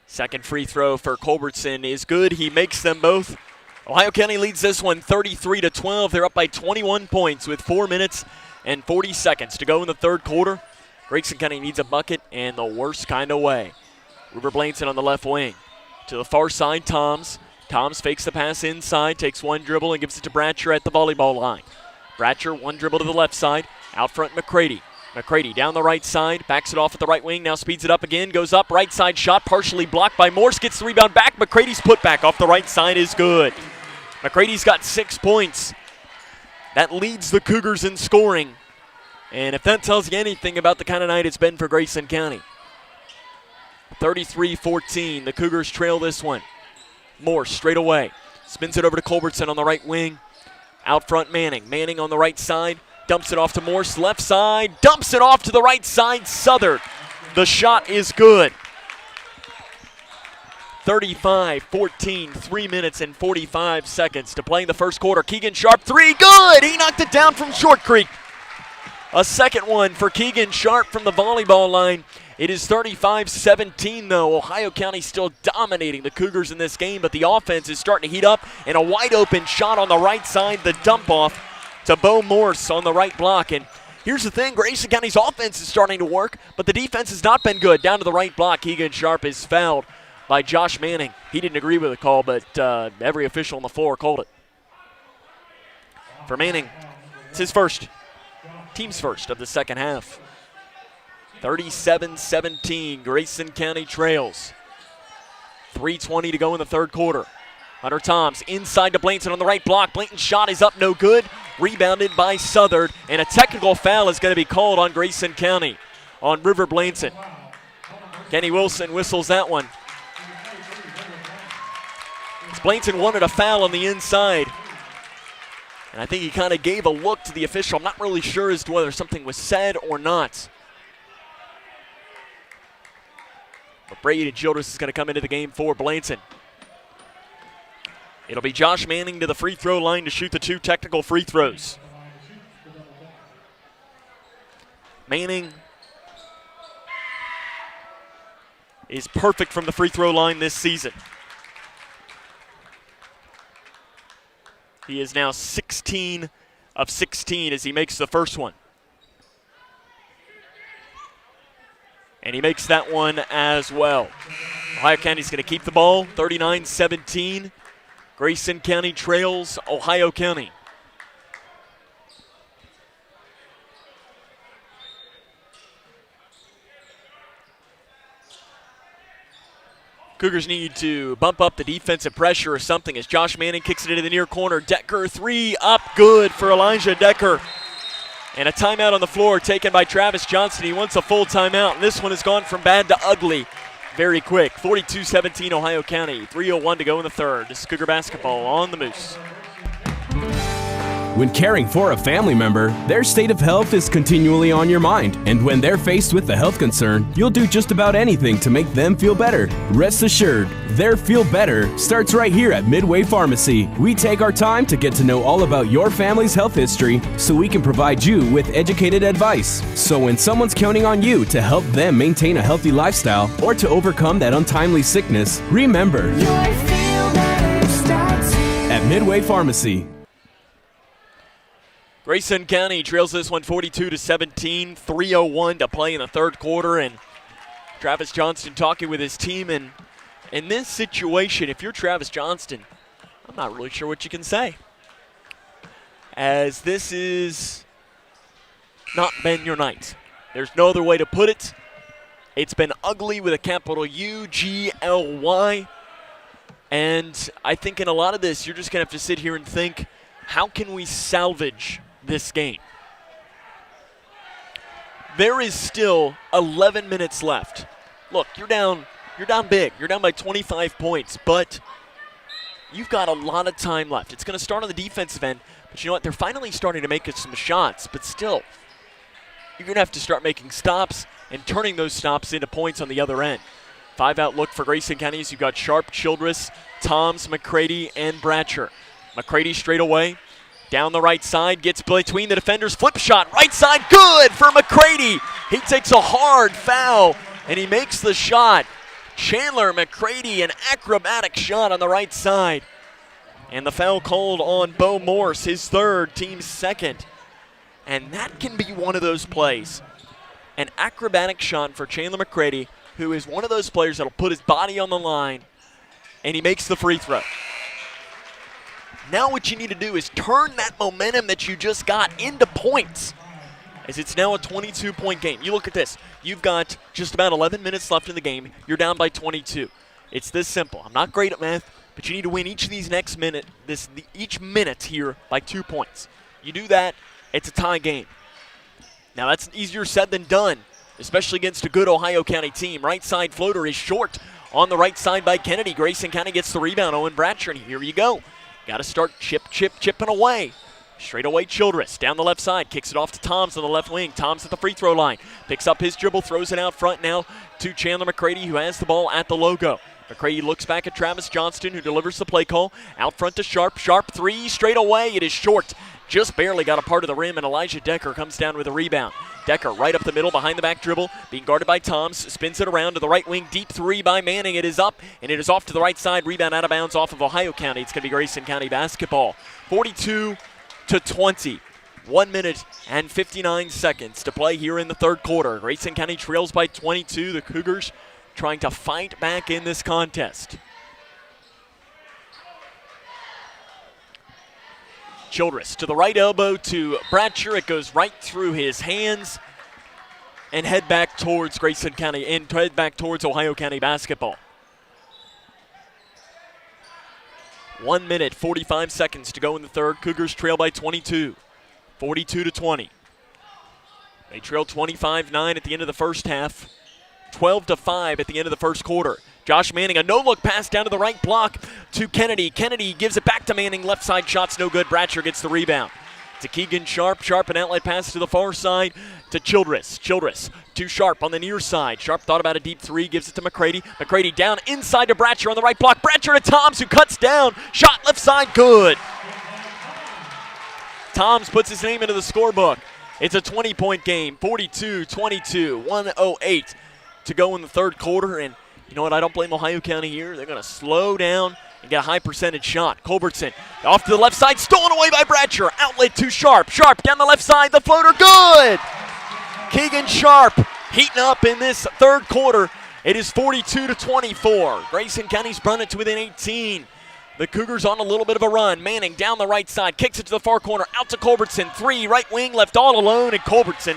Second free throw for Culbertson is good. He makes them both. Ohio County leads this one 33-12. They're up by 21 points with 4 minutes and 40 seconds to go in the third quarter. Grayson County needs a bucket and the worst kind of way. River Blanton on the left wing. To the far side, Toms. Toms fakes the pass inside, takes one dribble and gives it to Bratcher at the volleyball line. Bratcher, one dribble to the left side. Out front, McCready. McCready down the right side, backs it off at the right wing, now speeds it up again, goes up, right side shot, partially blocked by Morse, gets the rebound back. McCready's putback off the right side is good. McCready's got 6 points. That leads the Cougars in scoring. And if that tells you anything about the kind of night it's been for Grayson County. 33-14, the Cougars trail this one. Morse straight away, spins it over to Culbertson on the right wing. Out front, Manning. Manning on the right side. Dumps it off to Morse, left side, dumps it off to the right side, Southern. The shot is good. 35-14, 3 minutes and 45 seconds to play in the first quarter. Keegan Sharp, 3, good! He knocked it down from Short Creek. A second one for Keegan Sharp from the volleyball line. It is 35-17 though. Ohio County still dominating the Cougars in this game, but the offense is starting to heat up, and a wide open shot on the right side, the dump off to Bo Morse on the right block. And here's the thing, Grayson County's offense is starting to work, but the defense has not been good. Down to the right block, Keegan Sharp is fouled by Josh Manning. He didn't agree with the call, but every official on the floor called it. For Manning, it's his first, team's first of the second half. 37-17, Grayson County trails. 3:20 to go in the third quarter. Hunter Toms inside to Blanton on the right block. Blanton's shot is up, no good. Rebounded by Southern, and a technical foul is going to be called on Grayson County, on River Blanton. Kenny Wilson whistles that one. Blanton wanted a foul on the inside, and I think he kind of gave a look to the official. I'm not really sure as to whether something was said or not. But Brady Childress is going to come into the game for Blanton. It'll be Josh Manning to the free throw line to shoot the 2 technical free throws. Manning is perfect from the free throw line this season. He is now 16 of 16 as he makes the first one. And he makes that one as well. Ohio County's going to keep the ball, 39-17. Grayson County trails Ohio County. Cougars need to bump up the defensive pressure or something as Josh Manning kicks it into the near corner. Decker, 3 up, good for Elijah Decker. And a timeout on the floor taken by Travis Johnson. He wants a full timeout, and this one has gone from bad to ugly very quick. 42-17 Ohio County, 3:01 to go in the third. This is Cougar basketball on the Moose. When caring for a family member, their state of health is continually on your mind. And when they're faced with a health concern, you'll do just about anything to make them feel better. Rest assured, their feel better starts right here at Midway Pharmacy. We take our time to get to know all about your family's health history so we can provide you with educated advice. So when someone's counting on you to help them maintain a healthy lifestyle or to overcome that untimely sickness, remember, your feel better starts here at Midway Pharmacy. Grayson County trails this one 42-17, 3:01 to play in the third quarter, and Travis Johnston talking with his team, and in this situation, if you're Travis Johnston, I'm not really sure what you can say, as this is not been your night. There's no other way to put it. It's been ugly with a capital U-G-L-Y. And I think in a lot of this, you're just going to have to sit here and think, how can we salvage this game? There is still 11 minutes left. Look, you're down big. You're down by 25 points, but you've got a lot of time left. It's going to start on the defensive end, but you know what? They're finally starting to make some shots, but still, you're going to have to start making stops and turning those stops into points on the other end. 5-out look for Grayson County as you've got Sharp, Childress, Toms, McCready, and Bratcher. McCready straight away. Down the right side, gets between the defenders, flip shot, right side, good for McCready. He takes a hard foul, and he makes the shot. Chandler McCready, an acrobatic shot on the right side. And the foul called on Bo Morse, his third, team's second. And that can be one of those plays. An acrobatic shot for Chandler McCready, who is one of those players that'll put his body on the line, and he makes the free throw. Now what you need to do is turn that momentum that you just got into points, as it's now a 22-point game. You look at this. You've got just about 11 minutes left in the game. You're down by 22. It's this simple. I'm not great at math, but you need to win each of these next minute, each minute here by 2 points. You do that, it's a tie game. Now that's easier said than done, especially against a good Ohio County team. Right side floater is short on the right side by Kennedy. Grayson County gets the rebound. Owen Bratcher, and here you go. Got to start chipping away. Straight away Childress down the left side. Kicks it off to Toms on the left wing. Toms at the free throw line. Picks up his dribble, throws it out front now to Chandler McCready, who has the ball at the logo. McCready looks back at Travis Johnston, who delivers the play call. Out front to Sharp. Sharp three straight away. It is short. Just barely got a part of the rim, and Elijah Decker comes down with a rebound. Decker right up the middle, behind the back dribble, being guarded by Toms, spins it around to the right wing, deep three by Manning. It is up, and it is off to the right side. Rebound out of bounds off of Ohio County. It's going to be Grayson County basketball. 42-20. 1 minute and 59 seconds to play here in the third quarter. Grayson County trails by 22. The Cougars trying to fight back in this contest. Childress to the right elbow to Bratcher. It goes right through his hands and head back towards Grayson County and head back towards Ohio County basketball. 1 minute, 45 seconds to go in the third. Cougars trail by 22, 42-20. They trail 25-9 at the end of the first half, 12-5 at the end of the first quarter. Josh Manning, a no-look pass down to the right block to Kennedy. Kennedy gives it back to Manning. Left side shot's no good. Bratcher gets the rebound. To Keegan Sharp. Sharp, an outlet pass to the far side to Childress. Childress to Sharp on the near side. Sharp thought about a deep three, gives it to McCready. McCready down inside to Bratcher on the right block. Bratcher to Toms, who cuts down. Shot left side, good. Toms puts his name into the scorebook. It's a 20-point game, 42-22, 1:08 to go in the third quarter, and you know what? I don't blame Ohio County here. They're going to slow down and get a high percentage shot. Culbertson off to the left side, stolen away by Bratcher. Outlet to Sharp. Sharp down the left side, the floater, good! Keegan Sharp heating up in this third quarter. It is 42-24. Grayson County's run it to within 18. The Cougars on a little bit of a run. Manning down the right side, kicks it to the far corner, out to Culbertson. Three, right wing, left all alone, and Culbertson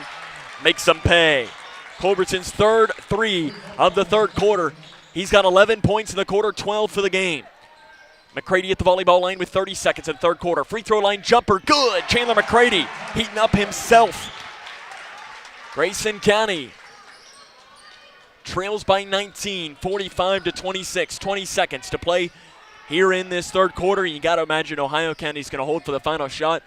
makes them pay. Culbertson's third three of the third quarter. He's got 11 points in the quarter, 12 for the game. McCready at the volleyball line with 30 seconds in the third quarter. Free throw line jumper, good. Chandler McCready heating up himself. Grayson County trails by 19, 45-26. 20 seconds to play here in this third quarter. You got to imagine Ohio County's going to hold for the final shot.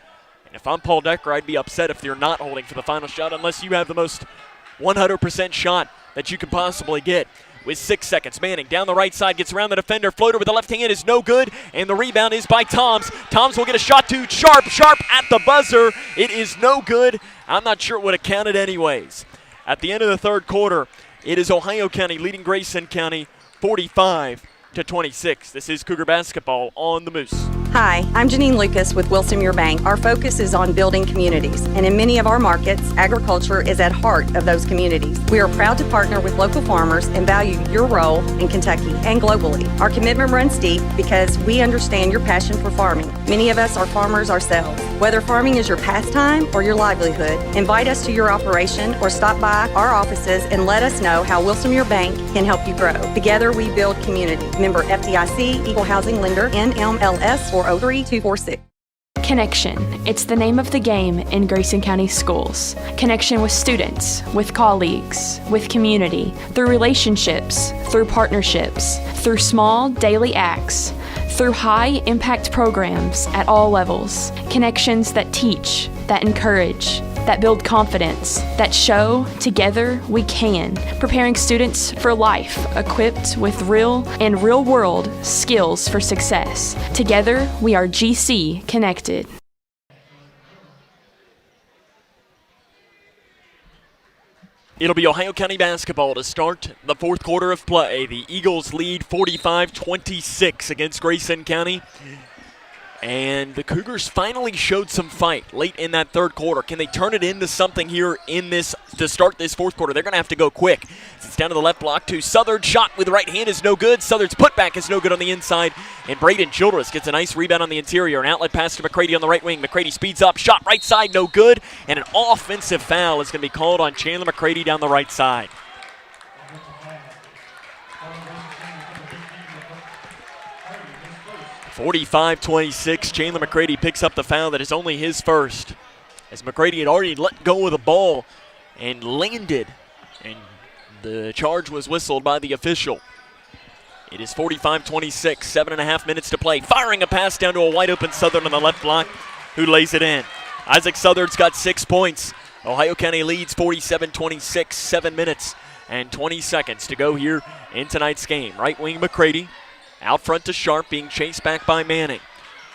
And if I'm Paul Decker, I'd be upset if they're not holding for the final shot unless you have the most 100% shot that you can possibly get. With 6 seconds, Manning down the right side, gets around the defender. Floater with the left hand is no good, and the rebound is by Toms. Toms will get a shot to Sharp. Sharp at the buzzer. It is no good. I'm not sure it would have counted anyways. At the end of the third quarter, it is Ohio County leading Grayson County 45-26. This is Cougar basketball on the Moose. Hi, I'm Janine Lucas with Wilson Muir Bank. Our focus is on building communities, and in many of our markets, agriculture is at heart of those communities. We are proud to partner with local farmers and value your role in Kentucky and globally. Our commitment runs deep because we understand your passion for farming. Many of us are farmers ourselves. Whether farming is your pastime or your livelihood, invite us to your operation or stop by our offices and let us know how Wilson Muir Bank can help you grow. Together we build community. Member FDIC, Equal Housing Lender, NMLS 403246. Connection. It's the name of the game in Grayson County Schools. Connection with students, with colleagues, with community, through relationships, through partnerships, through small daily acts, through high-impact programs at all levels. Connections that teach, that encourage, that build confidence, that show together we can, preparing students for life, equipped with real and real-world skills for success. Together, we are GC Connected. It'll be Ohio County basketball to start the fourth quarter of play. The Eagles lead 45-26 against Grayson County. And the Cougars finally showed some fight late in that third quarter. Can they turn it into something here in this to start this fourth quarter? They're going to have to go quick. It's down to the left block to Southard. Shot with the right hand is no good. Southard's putback is no good on the inside. And Braden Childress gets a nice rebound on the interior. An outlet pass to McCready on the right wing. McCready speeds up. Shot right side, no good. And an offensive foul is going to be called on Chandler McCready down the right side. 45-26, Chandler McCready picks up the foul that is only his first, as McCready had already let go of the ball and landed, and the charge was whistled by the official. It is 45-26, 7.5 minutes to play. Firing a pass down to a wide open Southern on the left block, who lays it in. Isaac Southard's got 6 points. Ohio County leads 47-26, 7 minutes and 20 seconds to go here in tonight's game. Right wing McCready. Out front to Sharp, being chased back by Manning.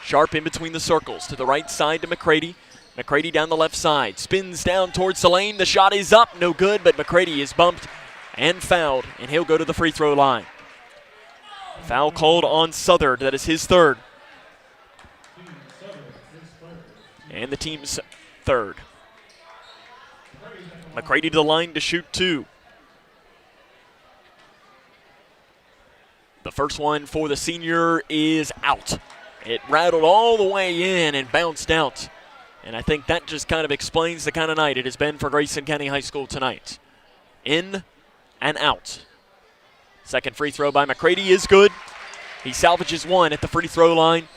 Sharp in between the circles, to the right side to McCready. McCready down the left side, spins down towards the lane. The shot is up, no good, but McCready is bumped and fouled, and he'll go to the free throw line. Foul called on Southard, that is his third. And the team's third. McCready to the line to shoot 2. The first one for the senior is out. It rattled all the way in and bounced out. And I think that just kind of explains the kind of night it has been for Grayson County High School tonight. In and out. Second free throw by McCready is good. He salvages one at the free throw line.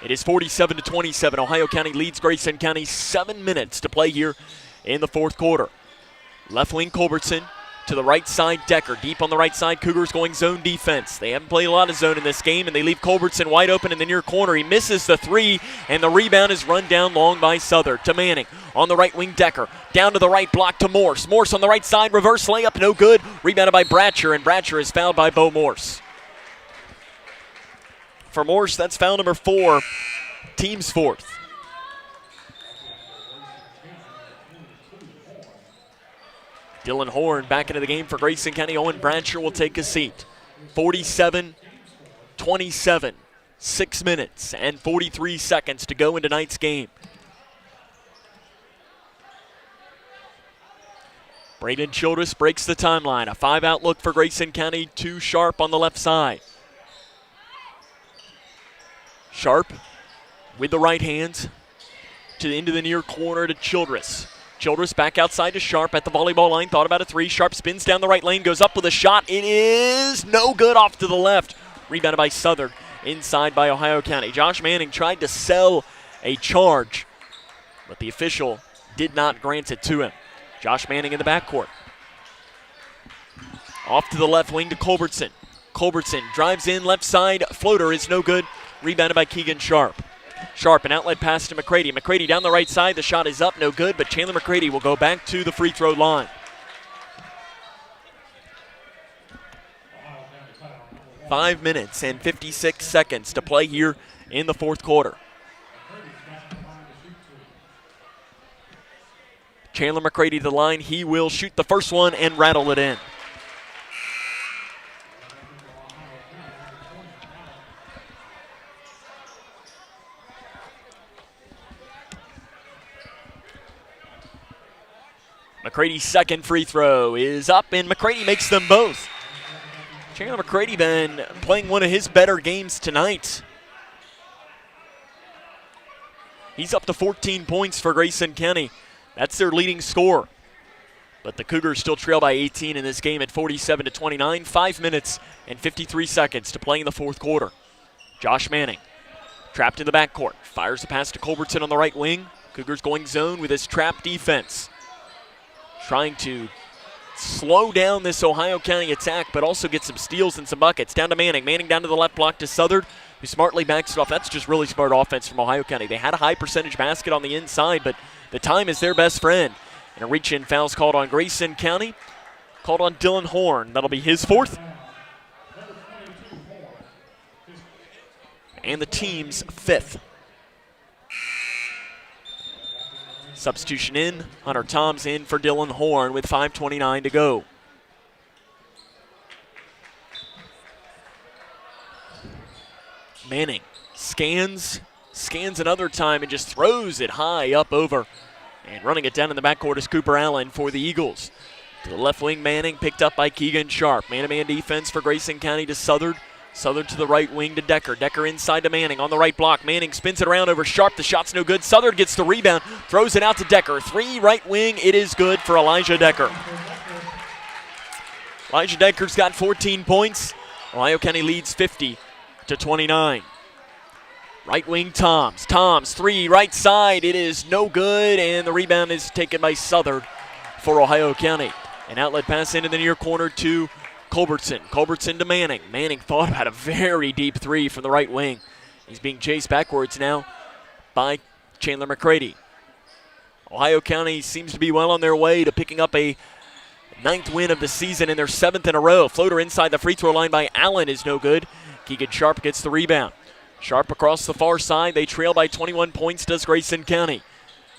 It is 47-27. Ohio County leads Grayson County. 7 minutes to play here in the fourth quarter. Left wing Culbertson. To the right side, Decker. Deep on the right side, Cougars going zone defense. They haven't played a lot of zone in this game, and they leave Culbertson wide open in the near corner. He misses the 3, and the rebound is run down long by Southern. To Manning. On the right wing, Decker. Down to the right block to Morse. Morse on the right side, reverse layup, no good. Rebounded by Bratcher, and Bratcher is fouled by Bo Morse. For Morse, that's foul number 4, team's 4th. Dylan Horn back into the game for Grayson County. Owen Bratcher will take a seat. 47-27, 6 minutes and 43 seconds to go in tonight's game. Braden Childress breaks the timeline. A 5-out look for Grayson County. 2 Sharp on the left side. Sharp with the right hand into the near corner to Childress. Childress back outside to Sharp at the volleyball line. Thought about a 3. Sharp spins down the right lane, goes up with a shot. It is no good, off to the left. Rebounded by Southern, inside by Ohio County. Josh Manning tried to sell a charge, but the official did not grant it to him. Josh Manning in the backcourt. Off to the left wing to Culbertson. Culbertson drives in, left side, floater is no good. Rebounded by Keegan Sharp. Sharp, an outlet pass to McCready. McCready down the right side. The shot is up, no good, but Chandler McCready will go back to the free throw line. 5 minutes and 56 seconds to play here in the fourth quarter. Chandler McCready to the line. He will shoot the first one and rattle it in. McCrady's second free throw is up, and McCrady makes them both. Chandler McCrady been playing one of his better games tonight. He's up to 14 points for Grayson County. That's their leading scorer. But the Cougars still trail by 18 in this game at 47-29. 5 minutes and 53 seconds to play in the fourth quarter. Josh Manning, trapped in the backcourt, fires the pass to Culbertson on the right wing. Cougars going zone with his trap defense. Trying to slow down this Ohio County attack, but also get some steals and some buckets. Down to Manning. Manning down to the left block to Southard, who smartly backs it off. That's just really smart offense from Ohio County. They had a high percentage basket on the inside, but the time is their best friend. And a reach-in foul's called on Grayson County. Called on Dylan Horn. That'll be his fourth. And the team's fifth. Substitution in. Hunter Toms in for Dylan Horn with 5:29 to go. Manning scans another time and just throws it high up over. And running it down in the backcourt is Cooper Allen for the Eagles. To the left wing, Manning picked up by Keegan Sharp. Man-to-man defense for Grayson County to Southard. Southard to the right wing to Decker. Decker inside to Manning on the right block. Manning spins it around over Sharp. The shot's no good. Southard gets the rebound, throws it out to Decker. 3 right wing. It is good for Elijah Decker. Elijah Decker's got 14 points. Ohio County leads 50-29. Right wing Toms. Toms, 3, right side. It is no good, and the rebound is taken by Southard for Ohio County. An outlet pass into the near corner to Culbertson. Culbertson to Manning. Manning thought about a very deep 3 from the right wing. He's being chased backwards now by Chandler McCrady. Ohio County seems to be well on their way to picking up a 9th win of the season and their 7th in a row. Floater inside the free throw line by Allen is no good. Keegan Sharp gets the rebound. Sharp across the far side. They trail by 21 points, does Grayson County.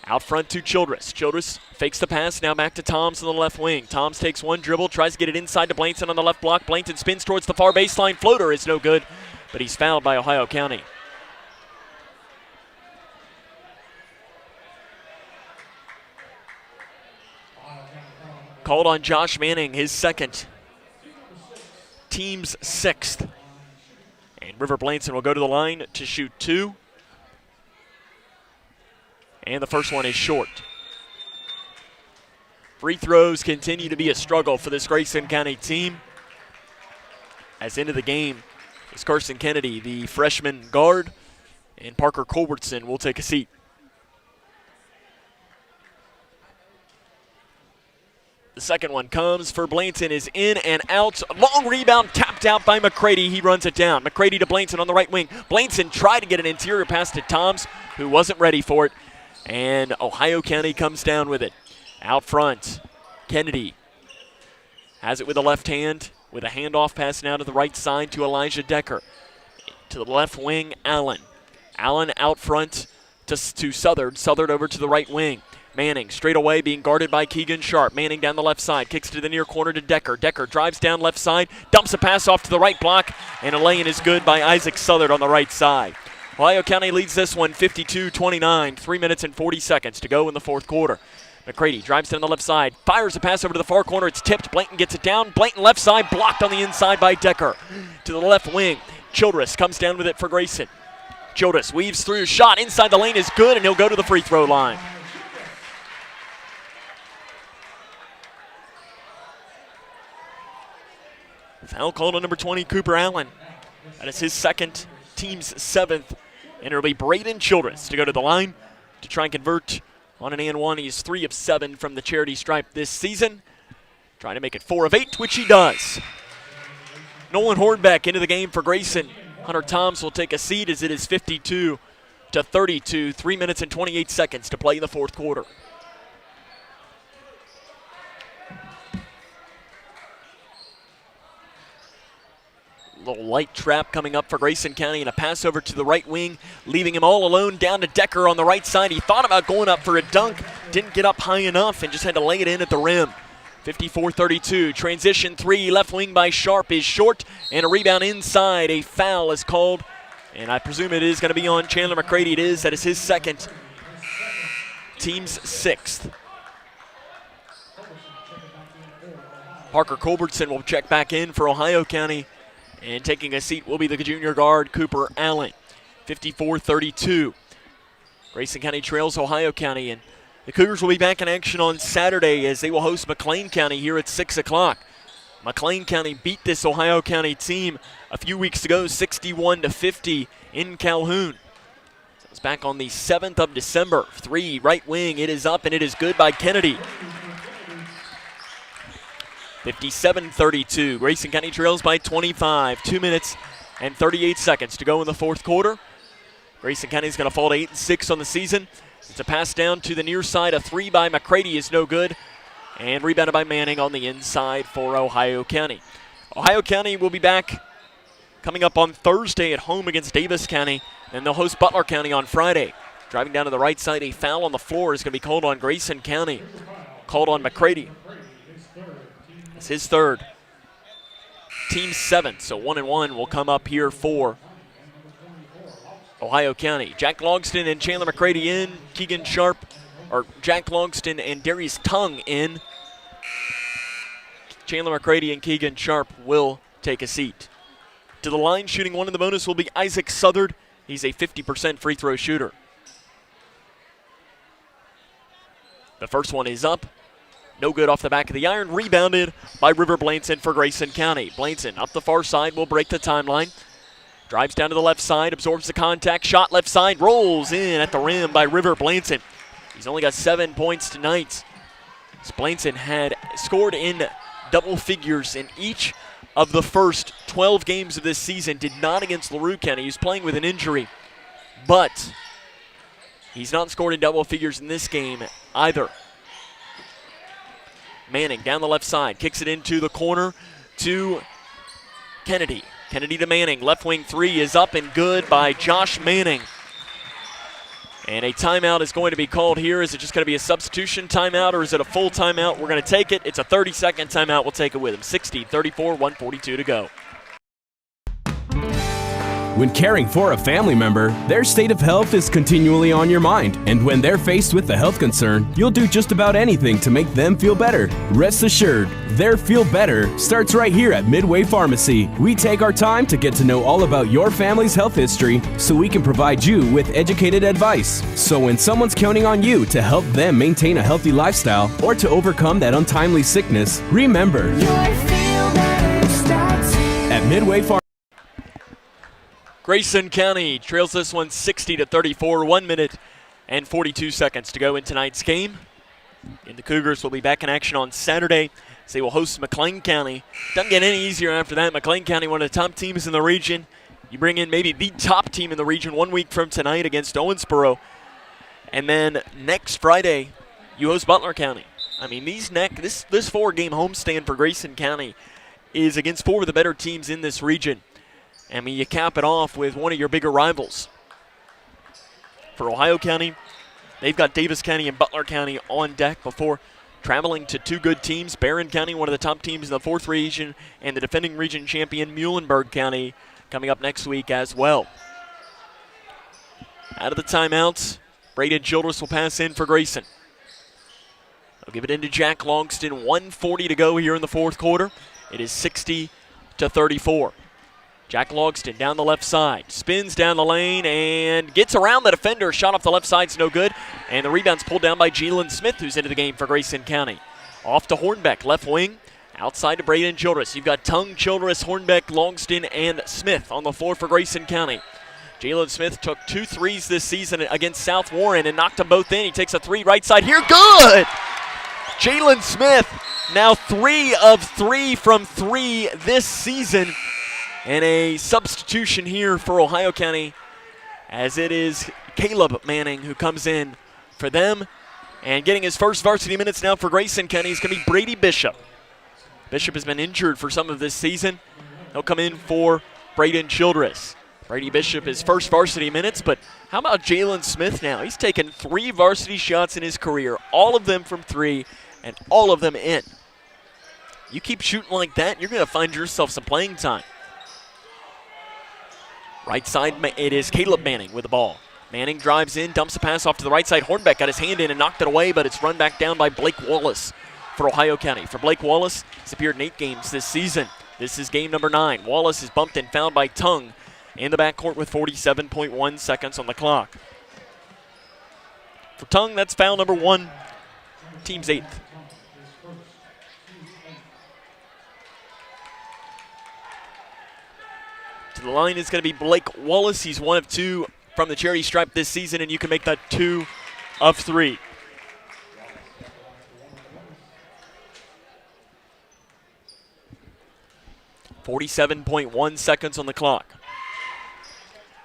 Out front to Childress. Childress fakes the pass, now back to Toms on the left wing. Toms takes one dribble, tries to get it inside to Blainton on the left block. Blainton spins towards the far baseline. Floater is no good, but he's fouled by Ohio County. Called on Josh Manning, his second. Team's 6th. And River Blainton will go to the line to shoot 2. And the first one is short. Free throws continue to be a struggle for this Grayson County team. As into the game is Carson Kennedy, the freshman guard, and Parker Culbertson will take a seat. The second one comes for Blainton, is in and out. Long rebound tapped out by McCrady. He runs it down. McCrady to Blainton on the right wing. Blainton tried to get an interior pass to Toms, who wasn't ready for it. And Ohio County comes down with it. Out front, Kennedy has it with the left hand, with a handoff pass now to the right side to Elijah Decker. To the left wing, Allen. Allen out front to Southard. Southard over to the right wing. Manning straight away being guarded by Keegan Sharp. Manning down the left side, kicks to the near corner to Decker. Decker drives down left side, dumps a pass off to the right block, and a lay-in is good by Isaac Southard on the right side. Ohio County leads this one 52-29, 3 minutes and 40 seconds to go in the fourth quarter. McCrady drives down the left side, fires a pass over to the far corner. It's tipped. Blainton gets it down. Blainton left side, blocked on the inside by Decker. To the left wing, Childress comes down with it for Grayson. Childress weaves through, shot inside the lane is good, and he'll go to the free throw line. Foul called on number 20, Cooper Allen. That is his second, team's 7th. And it'll be Braden Childress to go to the line to try and convert on an and one. He's 3 of 7 from the charity stripe this season. Trying to make it 4 of 8, which he does. Nolan Hornbeck into the game for Grayson. Hunter Toms will take a seat as it is 52-32. 3 minutes and 28 seconds to play in the fourth quarter. Little light trap coming up for Grayson County, and a pass over to the right wing, leaving him all alone down to Decker on the right side. He thought about going up for a dunk, didn't get up high enough, and just had to lay it in at the rim. 54-32, transition 3, left wing by Sharp is short, and a rebound inside. A foul is called, and I presume it is going to be on Chandler McCrady. It is. That is his second, team's 6th. Parker Culbertson will check back in for Ohio County, and taking a seat will be the junior guard, Cooper Allen. 54-32. Grayson County trails Ohio County, and the Cougars will be back in action on Saturday as they will host McLean County here at 6 o'clock. McLean County beat this Ohio County team a few weeks ago, 61-50 in Calhoun. So it's back on the 7th of December. 3, right wing, it is up and it is good by Kennedy. 57-32. Grayson County trails by 25. 2 minutes and 38 seconds to go in the fourth quarter. Grayson County is going to fall to 8-6 on the season. It's a pass down to the near side. A 3 by McCready is no good. And rebounded by Manning on the inside for Ohio County. Ohio County will be back coming up on Thursday at home against Davis County. And they'll host Butler County on Friday. Driving down to the right side, a foul on the floor is going to be called on Grayson County. Called on McCready. It's his third. Team 7, so 1-1 will come up here for Ohio County. Jack Logston and Chandler McCready in. Keegan Sharp, or Jack Logston and Darius Tung in. Chandler McCready and Keegan Sharp will take a seat. To the line, shooting one in the bonus will be Isaac Southard. He's a 50% free throw shooter. The first one is up. No good off the back of the iron. Rebounded by River Blanson for Grayson County. Blanson up the far side will break the timeline. Drives down to the left side, absorbs the contact. Shot left side, rolls in at the rim by River Blanson. He's only got 7 points tonight. Blanson had scored in double figures in each of the first 12 games of this season. Did not against LaRue County. He's playing with an injury. But he's not scored in double figures in this game either. Manning down the left side, kicks it into the corner to Kennedy. Kennedy to Manning. Left wing 3 is up and good by Josh Manning. And a timeout is going to be called here. Is it just going to be a substitution timeout or is it a full timeout? We're going to take it. It's a 30-second timeout. We'll take it with him. 60-34, 1:42 to go. When caring for a family member, their state of health is continually on your mind. And when they're faced with a health concern, you'll do just about anything to make them feel better. Rest assured, their feel better starts right here at Midway Pharmacy. We take our time to get to know all about your family's health history so we can provide you with educated advice. So when someone's counting on you to help them maintain a healthy lifestyle or to overcome that untimely sickness, remember, at Midway Pharmacy. Grayson County trails this one 60-34, 1 minute and 42 seconds to go in tonight's game. And the Cougars will be back in action on Saturday. So they will host McLean County. Doesn't get any easier after that. McLean County, one of the top teams in the region. You bring in maybe the top team in the region 1 week from tonight against Owensboro. And then next Friday, you host Butler County. I mean, this 4-game homestand for Grayson County is against 4 of the better teams in this region. I mean, you cap it off with one of your bigger rivals. For Ohio County, they've got Davis County and Butler County on deck before traveling to 2 good teams. Barron County, one of the top teams in the 4th region, and the defending region champion Muhlenberg County coming up next week as well. Out of the timeouts, Braden Childress will pass in for Grayson. They'll give it into Jack Longston. 1:40 to go here in the fourth quarter. It is 60-34. Jack Logston down the left side, spins down the lane and gets around the defender. Shot off the left side's no good. And the rebound's pulled down by Jalen Smith, who's into the game for Grayson County. Off to Hornbeck, left wing, outside to Braden Childress. You've got Tung, Childress, Hornbeck, Longston, and Smith on the floor for Grayson County. Jalen Smith took 2 threes this season against South Warren and knocked them both in. He takes a 3 right side here. Good! Jalen Smith now 3 of 3 from 3 this season. And a substitution here for Ohio County, as it is Caleb Manning who comes in for them. And getting his first varsity minutes now for Grayson County is going to be Brady Bishop. Bishop has been injured for some of this season. He'll come in for Braden Childress. Brady Bishop, his first varsity minutes, but how about Jalen Smith now? He's taken 3 varsity shots in his career, all of them from 3, and all of them in. You keep shooting like that, you're going to find yourself some playing time. Right side, it is Caleb Manning with the ball. Manning drives in, dumps a pass off to the right side. Hornbeck got his hand in and knocked it away, but it's run back down by Blake Wallace for Ohio County. For Blake Wallace, he's appeared in 8 games this season. This is game number 9. Wallace is bumped and fouled by Tung in the backcourt with 47.1 seconds on the clock. For Tung, that's foul number 1, team's 8th. To the line is going to be Blake Wallace. He's 1 of 2 from the charity stripe this season, and you can make that 2 of 3. .1 seconds on the clock.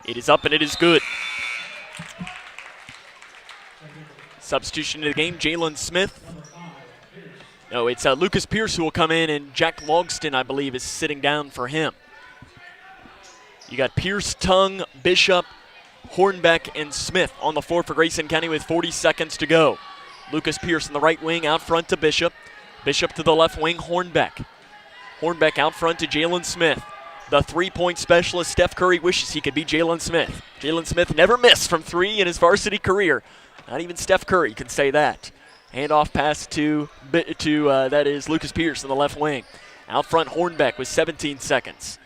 It is up and it is good. Substitution to the game, Jalen Smith. No, it's Lucas Pierce who will come in, and Jack Logston, I believe, is sitting down for him. You got Pierce, Tung, Bishop, Hornbeck, and Smith on the floor for Grayson County with 40 seconds to go. Lucas Pierce in the right wing out front to Bishop. Bishop to the left wing, Hornbeck. Hornbeck out front to Jalen Smith. The three-point specialist, Steph Curry, wishes he could be Jalen Smith. Jalen Smith never missed from 3 in his varsity career. Not even Steph Curry can say that. Handoff pass to that is Lucas Pierce in the left wing. Out front, Hornbeck with 17 seconds.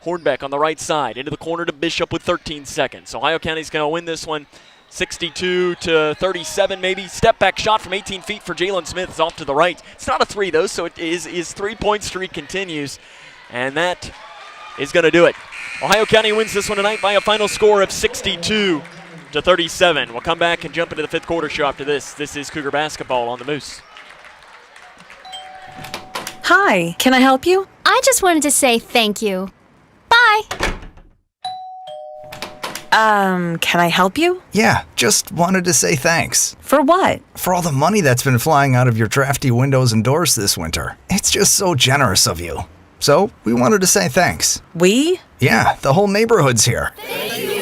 Hornbeck on the right side, into the corner to Bishop with 13 seconds. Ohio County's going to win this one 62-37 maybe. Step back shot from 18 feet for Jalen Smith is off to the right. It's not a 3 though, so his 3-point streak continues, and that is going to do it. Ohio County wins this one tonight by a final score of 62-37. We'll come back and jump into the 5th quarter show after this. This is Cougar basketball on the Moose. Hi, can I help you? I just wanted to say thank you. Bye. Can I help you? Yeah, just wanted to say thanks. For what? For all the money that's been flying out of your drafty windows and doors this winter. It's just so generous of you. So, we wanted to say thanks. We? Yeah, the whole neighborhood's here.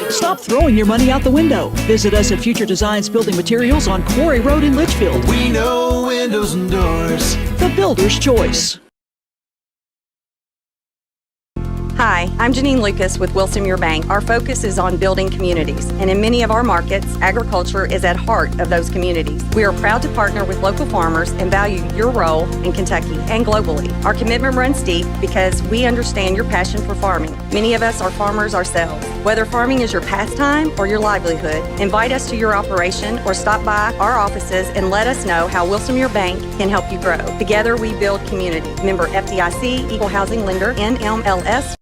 Stop throwing your money out the window. Visit us at Future Designs Building Materials on Quarry Road in Litchfield. We know windows and doors. The builder's choice. Hi, I'm Janine Lucas with Wilson Muir Bank. Our focus is on building communities, and in many of our markets, agriculture is at heart of those communities. We are proud to partner with local farmers and value your role in Kentucky and globally. Our commitment runs deep because we understand your passion for farming. Many of us are farmers ourselves. Whether farming is your pastime or your livelihood, invite us to your operation or stop by our offices and let us know how Wilson Muir Bank can help you grow. Together we build community. Member FDIC, Equal Housing Lender, NMLS.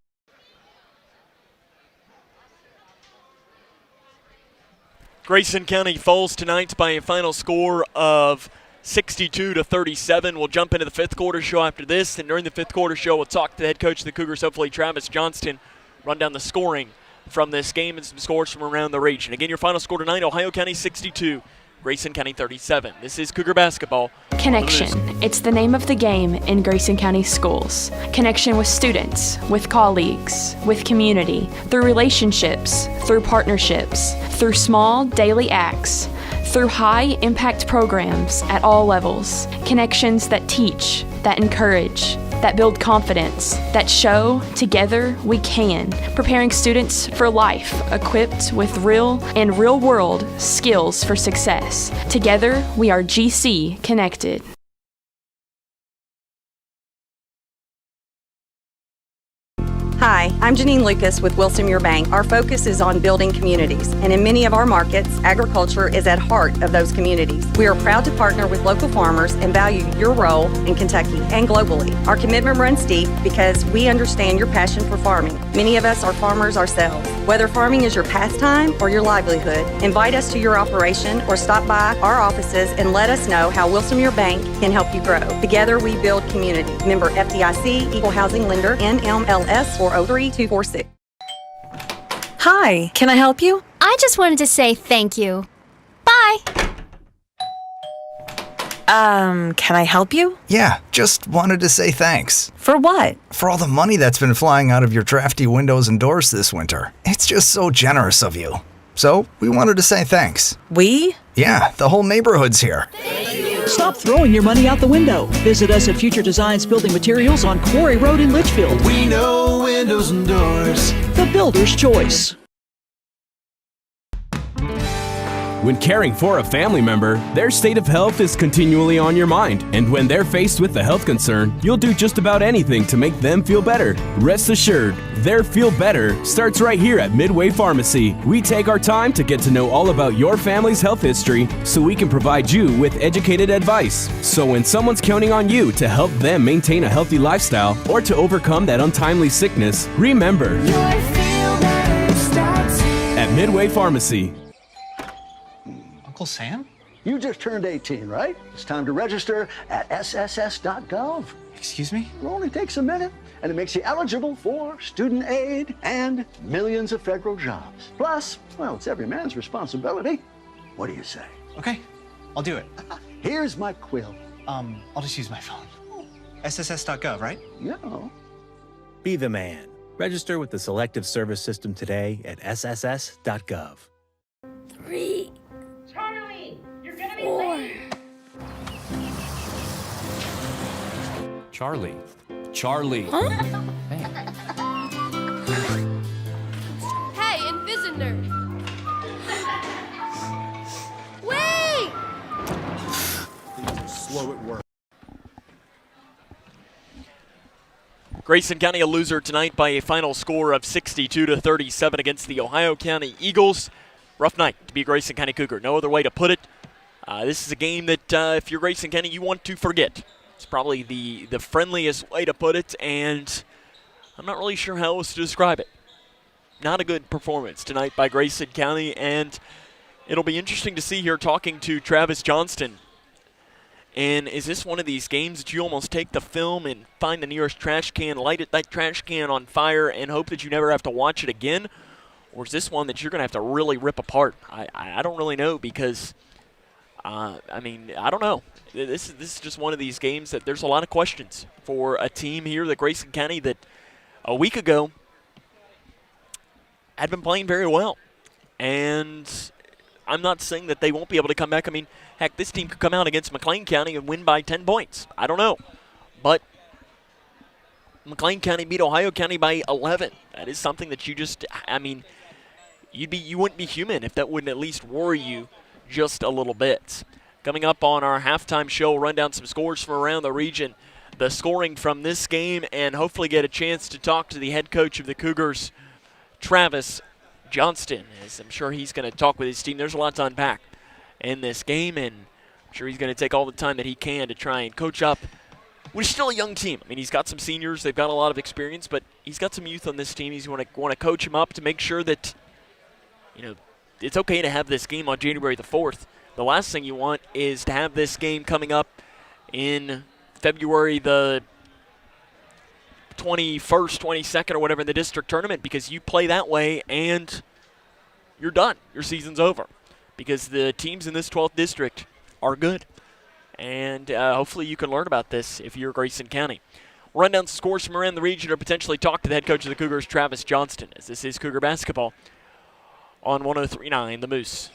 Grayson County falls tonight by a final score of 62-37. We'll jump into the 5th quarter show after this, and during the 5th quarter show, we'll talk to the head coach of the Cougars, hopefully Travis Johnston, run down the scoring from this game and some scores from around the region. Again, your final score tonight, Ohio County 62, Grayson County 37. This is Cougar basketball. Connection. It's the name of the game in Grayson County schools. Connection with students, with colleagues, with community, through relationships, through partnerships, through small daily acts, through high-impact programs at all levels. Connections that teach, that encourage, that build confidence, that show together we can, preparing students for life, equipped with real and real-world skills for success. Together, we are GC Connected. Hi, I'm Janine Lucas with Wilson Muir Bank. Our focus is on building communities, and in many of our markets, agriculture is at heart of those communities. We are proud to partner with local farmers and value your role in Kentucky and globally. Our commitment runs deep because we understand your passion for farming. Many of us are farmers ourselves. Whether farming is your pastime or your livelihood, invite us to your operation or stop by our offices and let us know how Wilson Muir Bank can help you grow. Together we build community. Member FDIC, Equal Housing Lender, NMLS 403246. Hi, can I help you? I just wanted to say thank you. Bye. Can I help you? Yeah, just wanted to say thanks. For what? For all the money that's been flying out of your drafty windows and doors this winter. It's just so generous of you. So, we wanted to say thanks. We? Yeah, the whole neighborhood's here. Stop throwing your money out the window. Visit us at Future Designs Building Materials on Quarry Road in Litchfield. We know windows and doors. The builder's choice. When caring for a family member, their state of health is continually on your mind. And when they're faced with a health concern, you'll do just about anything to make them feel better. Rest assured, their feel better starts right here at Midway Pharmacy. We take our time to get to know all about your family's health history so we can provide you with educated advice. So when someone's counting on you to help them maintain a healthy lifestyle or to overcome that untimely sickness, remember, at Midway Pharmacy. Uncle Sam? You just turned 18, right? It's time to register at sss.gov. Excuse me? It only takes a minute, and it makes you eligible for student aid and millions of federal jobs. Plus, well, it's every man's responsibility. What do you say? Okay, I'll do it. Here's my quill. I'll just use my phone. sss.gov, right? Yeah. Be the man. Register with the Selective Service System today at sss.gov. 3. Charlie, you're gonna be late. Charlie. Charlie. Hey, Invisitor! Wait! Slow at work. Grayson County a loser tonight by a final score of 62-37 against the Ohio County Eagles. Rough night to be a Grayson County Cougar. No other way to put it. This is a game that if you're Grayson County, you want to forget. It's probably the friendliest way to put it, and I'm not really sure how else to describe it. Not a good performance tonight by Grayson County, and it'll be interesting to see here talking to Travis Johnston. And is this one of these games that you almost take the film and find the nearest trash can, light that trash can on fire, and hope that you never have to watch it again? Or is this one that you're going to have to really rip apart? I don't really know because, I don't know. This is just one of these games that there's a lot of questions for a team here, the Grayson County, that a week ago had been playing very well. And I'm not saying that they won't be able to come back. I mean, heck, this team could come out against McLean County and win by 10 points. I don't know. But McLean County beat Ohio County by 11. That is something that you just, you wouldn't be human if that wouldn't at least worry you just a little bit. Coming up on our halftime show, run down some scores from around the region, the scoring from this game, and hopefully get a chance to talk to the head coach of the Cougars, Travis Johnston, as I'm sure he's going to talk with his team. There's a lot to unpack in this game, and I'm sure he's going to take all the time that he can to try and coach up what is still a young team. I mean, he's got some seniors, they've got a lot of experience, but he's got some youth on this team. He's want to coach him up to make sure that, it's okay to have this game on January the 4th. The last thing you want is to have this game coming up in February the 21st, 22nd, or whatever in the district tournament, because you play that way and you're done. Your season's over because the teams in this 12th district are good. And hopefully you can learn about this if you're Grayson County. Run down scores from around the region or potentially talk to the head coach of the Cougars, Travis Johnston, as this is Cougar basketball on 103.9 The Moose.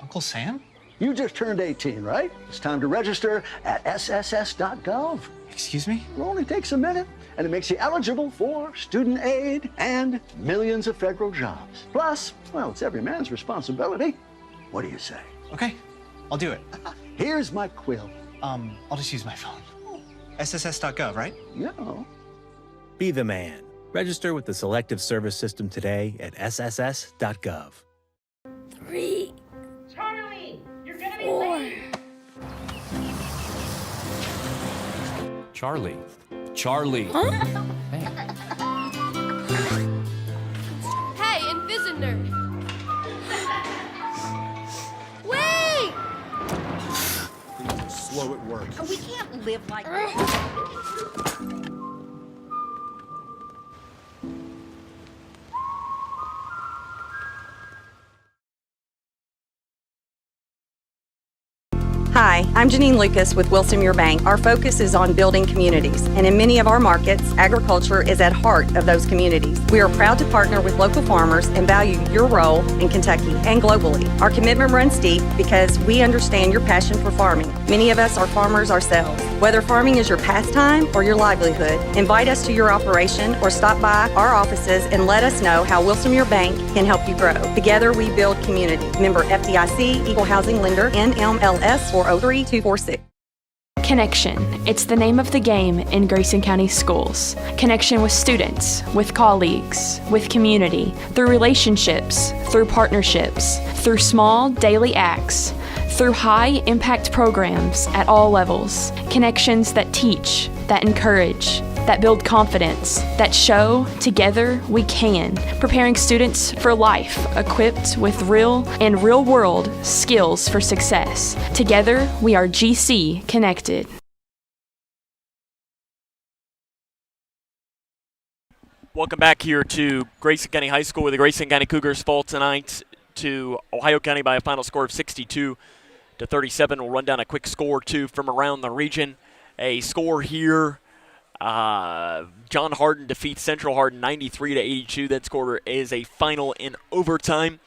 Uncle Sam? You just turned 18, right? It's time to register at sss.gov. Excuse me? It only takes a minute, and it makes you eligible for student aid and millions of federal jobs. Plus, well, it's every man's responsibility. What do you say? Okay, I'll do it. Here's my quill. I'll just use my phone. sss.gov, right? Yeah. Be the man. Register with the Selective Service System today at sss.gov. 3. Charlie, you're gonna be late. Charlie. Charlie. Hey, Invisitor! Wait! Slow at work. We can't live like this. Hi, I'm Janine Lucas with Wilson Muir Bank. Our focus is on building communities, and in many of our markets, agriculture is at heart of those communities. We are proud to partner with local farmers and value your role in Kentucky and globally. Our commitment runs deep because we understand your passion for farming. Many of us are farmers ourselves. Whether farming is your pastime or your livelihood, invite us to your operation or stop by our offices and let us know how Wilson Muir Bank can help you grow. Together we build community. Member FDIC, Equal Housing Lender, NMLS 403246. Connection. It's the name of the game in Grayson County Schools. Connection with students, with colleagues, with community, through relationships, through partnerships, through small daily acts, through high-impact programs at all levels. Connections that teach, that encourage, that build confidence, that show together we can, preparing students for life, equipped with real and real-world skills for success. Together, we are GC Connected. Welcome back here to Grayson County High School, where the Grayson County Cougars fall tonight to Ohio County by a final score of 62-37. We'll run down a quick score or two from around the region. A score here. John Hardin defeats Central Hardin 93-82. That score is a final in overtime.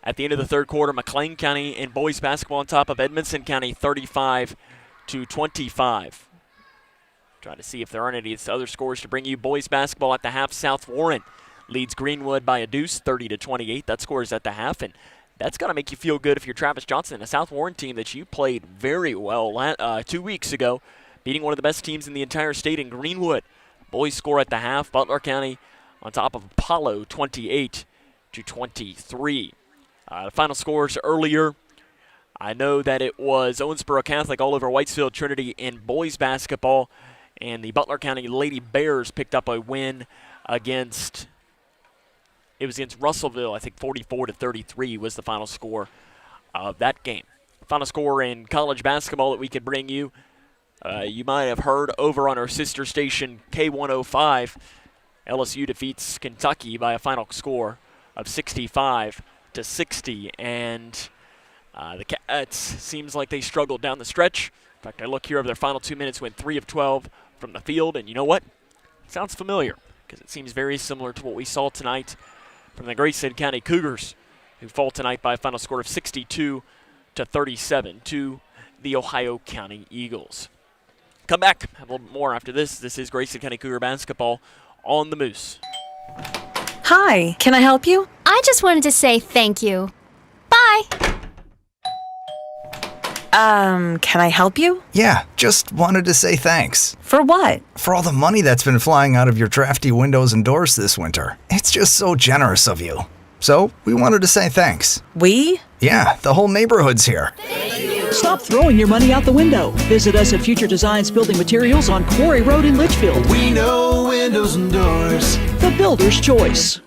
At the end of the third quarter, McLean County and boys basketball on top of Edmondson County 35-25. Trying to see if there aren't any other scores to bring you. Boys basketball at the half. South Warren leads Greenwood by a deuce 30-28. That score is at the half, and that's got to make you feel good if you're Travis Johnson, a South Warren team that you played very well 2 weeks ago, beating one of the best teams in the entire state in Greenwood. Boys score at the half. Butler County on top of Apollo 28-23. The final scores earlier, I know that it was Owensboro Catholic all over Whitesfield Trinity in boys basketball, and the Butler County Lady Bears picked up a win against Russellville. I think 44-33 was the final score of that game. Final score in college basketball that we could bring you. You might have heard over on our sister station K105, LSU defeats Kentucky by a final score of 65-60, and the Cats seems like they struggled down the stretch. In fact, I look here over their final 2 minutes, went 3 of 12 from the field, and you know what? It sounds familiar because it seems very similar to what we saw tonight from the Grayson County Cougars, who fall tonight by a final score of 62-37 to the Ohio County Eagles. Come back, have a little more after this. This is Grayson County Cougar basketball on the Moose. Hi, can I help you? I just wanted to say thank you. Bye. Can I help you? Yeah, just wanted to say thanks. For what? For all the money that's been flying out of your drafty windows and doors this winter. It's just so generous of you. So, we wanted to say thanks. We? Yeah, the whole neighborhood's here. Stop throwing your money out the window. Visit us at Future Designs Building Materials on Quarry Road in Litchfield. We know windows and doors. The builder's choice.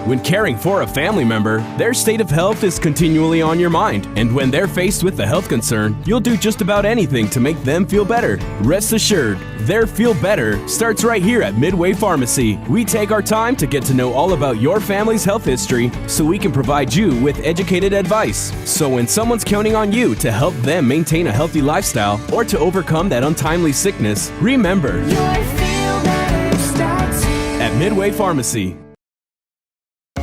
When caring for a family member, their state of health is continually on your mind. And when they're faced with a health concern, you'll do just about anything to make them feel better. Rest assured, their feel better starts right here at Midway Pharmacy. We take our time to get to know all about your family's health history so we can provide you with educated advice. So when someone's counting on you to help them maintain a healthy lifestyle or to overcome that untimely sickness, remember, your feel better starts here at Midway Pharmacy.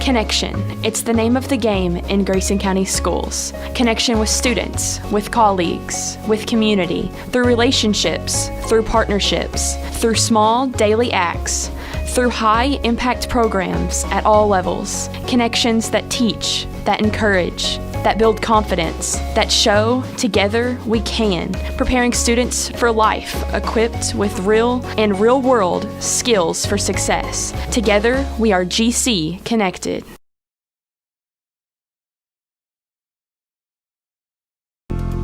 Connection. It's the name of the game in Grayson County Schools. Connection with students, with colleagues, with community, through relationships, through partnerships, through small daily acts, through high-impact programs at all levels. Connections that teach, that encourage, that build confidence, that show together we can, preparing students for life, equipped with real and real-world skills for success. Together, we are GC Connected.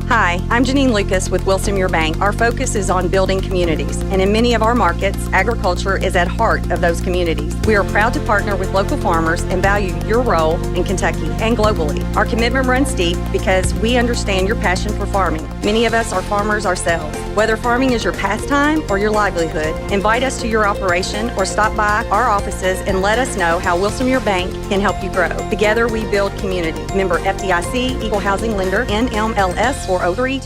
Hi, I'm Janine Lucas with Wilson Muir Bank. Our focus is on building communities, and in many of our markets, agriculture is at heart of those communities. We are proud to partner with local farmers and value your role in Kentucky and globally. Our commitment runs deep because we understand your passion for farming. Many of us are farmers ourselves. Whether farming is your pastime or your livelihood, invite us to your operation or stop by our offices and let us know how Wilson Muir Bank can help you grow. Together we build community. Member FDIC, Equal Housing Lender, NMLS 403246.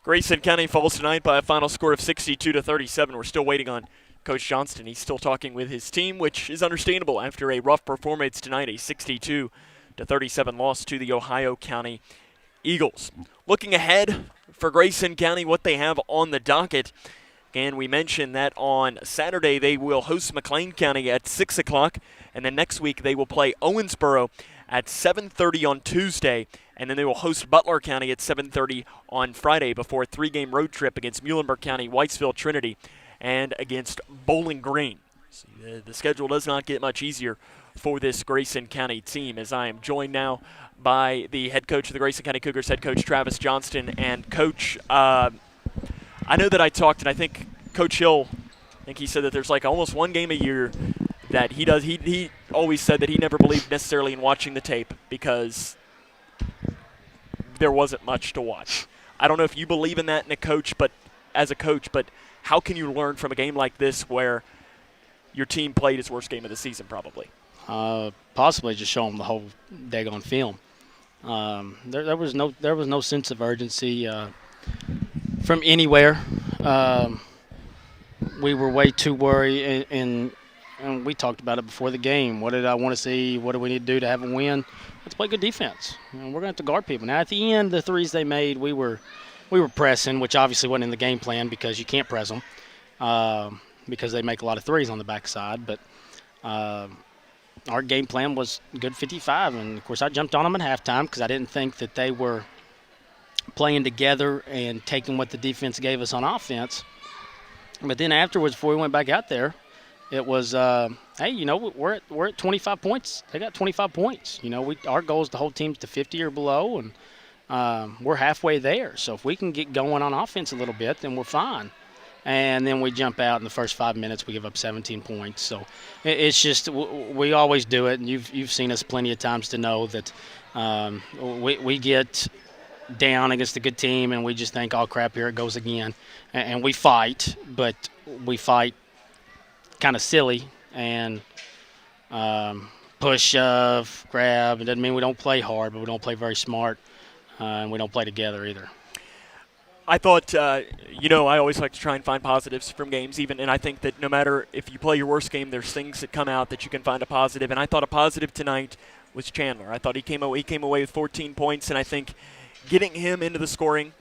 Grayson County falls tonight by a final score of 62-37. We're still waiting on Coach Johnston. He's still talking with his team, which is understandable after a rough performance tonight, a 62-37 loss to the Ohio County Eagles. Looking ahead for Grayson County, what they have on the docket. And we mentioned that on Saturday they will host McLean County at 6 o'clock, and then next week they will play Owensboro at 7:30 on Tuesday, and then they will host Butler County at 7:30 on Friday before a 3-game road trip against Muhlenberg County, Whitesville Trinity, and against Bowling Green. So the schedule does not get much easier for this Grayson County team, as I am joined now by the head coach of the Grayson County Cougars, head coach Travis Johnston. And Coach, I know that I talked, and I think Coach Hill, I think he said that there's like almost one game a year that he does. He always said that he never believed necessarily in watching the tape because there wasn't much to watch. I don't know if you believe in that as a coach, but how can you learn from a game like this where your team played its worst game of the season probably? Possibly just show them the whole daggone film. There was no sense of urgency from anywhere. We were way too worried, and we talked about it before the game. What did I want to see? What do we need to do to have a win? Let's play good defense. We're going to have to guard people. Now, at the end, the threes they made, we were pressing, which obviously wasn't in the game plan because you can't press them because they make a lot of threes on the backside. But our game plan was good 55, and, of course, I jumped on them at halftime because I didn't think that they were playing together and taking what the defense gave us on offense. But then afterwards, before we went back out there, it was, hey, we're at 25 points. They got 25 points. Our goal is to hold teams to 50 or below, and we're halfway there. So if we can get going on offense a little bit, then we're fine. And then we jump out in the first 5 minutes. We give up 17 points. So it's just we always do it, and you've seen us plenty of times to know that we get down against a good team, and we just think, oh, crap, here it goes again. And we fight, but we fight kind of silly and push, shove, grab. It doesn't mean we don't play hard, but we don't play very smart, and we don't play together either. I thought, I always like to try and find positives from games, and I think that no matter if you play your worst game, there's things that come out that you can find a positive. And I thought a positive tonight was Chandler. I thought he came away with 14 points, and I think getting him into the scoring,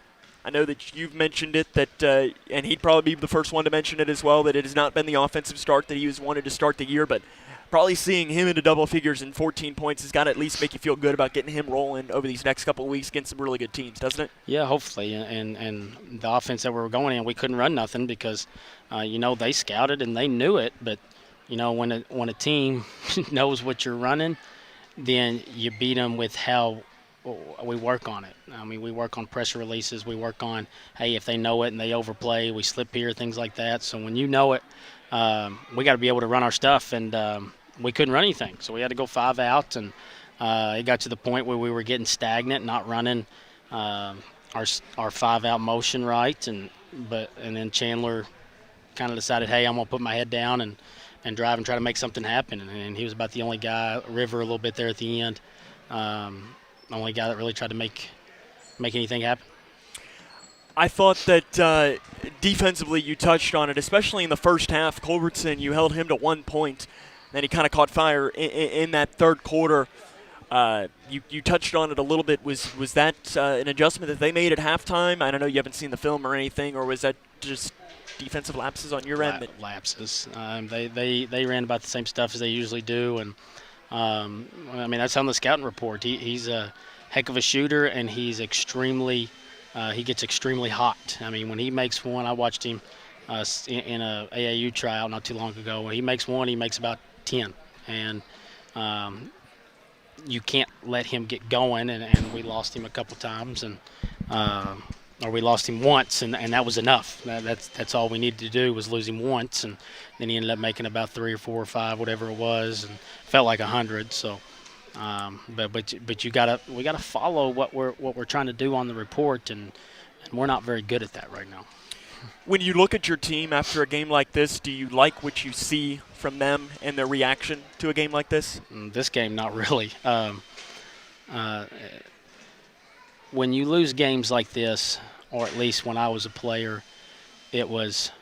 I know that you've mentioned it, and he'd probably be the first one to mention it as well, that it has not been the offensive start that he was wanted to start the year, but probably seeing him into double figures and 14 points has got to at least make you feel good about getting him rolling over these next couple of weeks against some really good teams, doesn't it? Yeah, hopefully. And the offense that we were going in, we couldn't run nothing because, they scouted and they knew it. But, when a team knows what you're running, then you beat them with how we work on it. I mean, we work on pressure releases. We work on, hey, if they know it and they overplay, we slip here, things like that. So when you know it, we got to be able to run our stuff, and we couldn't run anything. So we had to go 5 out, and it got to the point where we were getting stagnant, not running our 5-out motion right. And then Chandler kind of decided, hey, I'm going to put my head down and drive and try to make something happen. And he was about the only guy, River a little bit there at the end, the only guy that really tried to make anything happen. I thought that defensively you touched on it, especially in the first half. Culbertson, you held him to 1 point. Then he kind of caught fire in that third quarter. You touched on it a little bit. Was that an adjustment that they made at halftime? I don't know, you haven't seen the film or anything, or was that just defensive lapses on your end? Lapses. They ran about the same stuff as they usually do, and that's on the scouting report. He's a heck of a shooter, and he's extremely he gets extremely hot. I mean, when he makes one, I watched him in a AAU tryout not too long ago. When he makes one, he makes about 10, and you can't let him get going. And we lost him a couple times, and or we lost him once, and that was enough. That's all we needed to do was lose him once, and then he ended up making about 3 or 4 or 5, whatever it was, and felt like 100. So, but we gotta follow what we're trying to do on the report, and we're not very good at that right now. When you look at your team after a game like this, do you like what you see from them and their reaction to a game like this? This game, not really. When you lose games like this, or at least when I was a player, it was,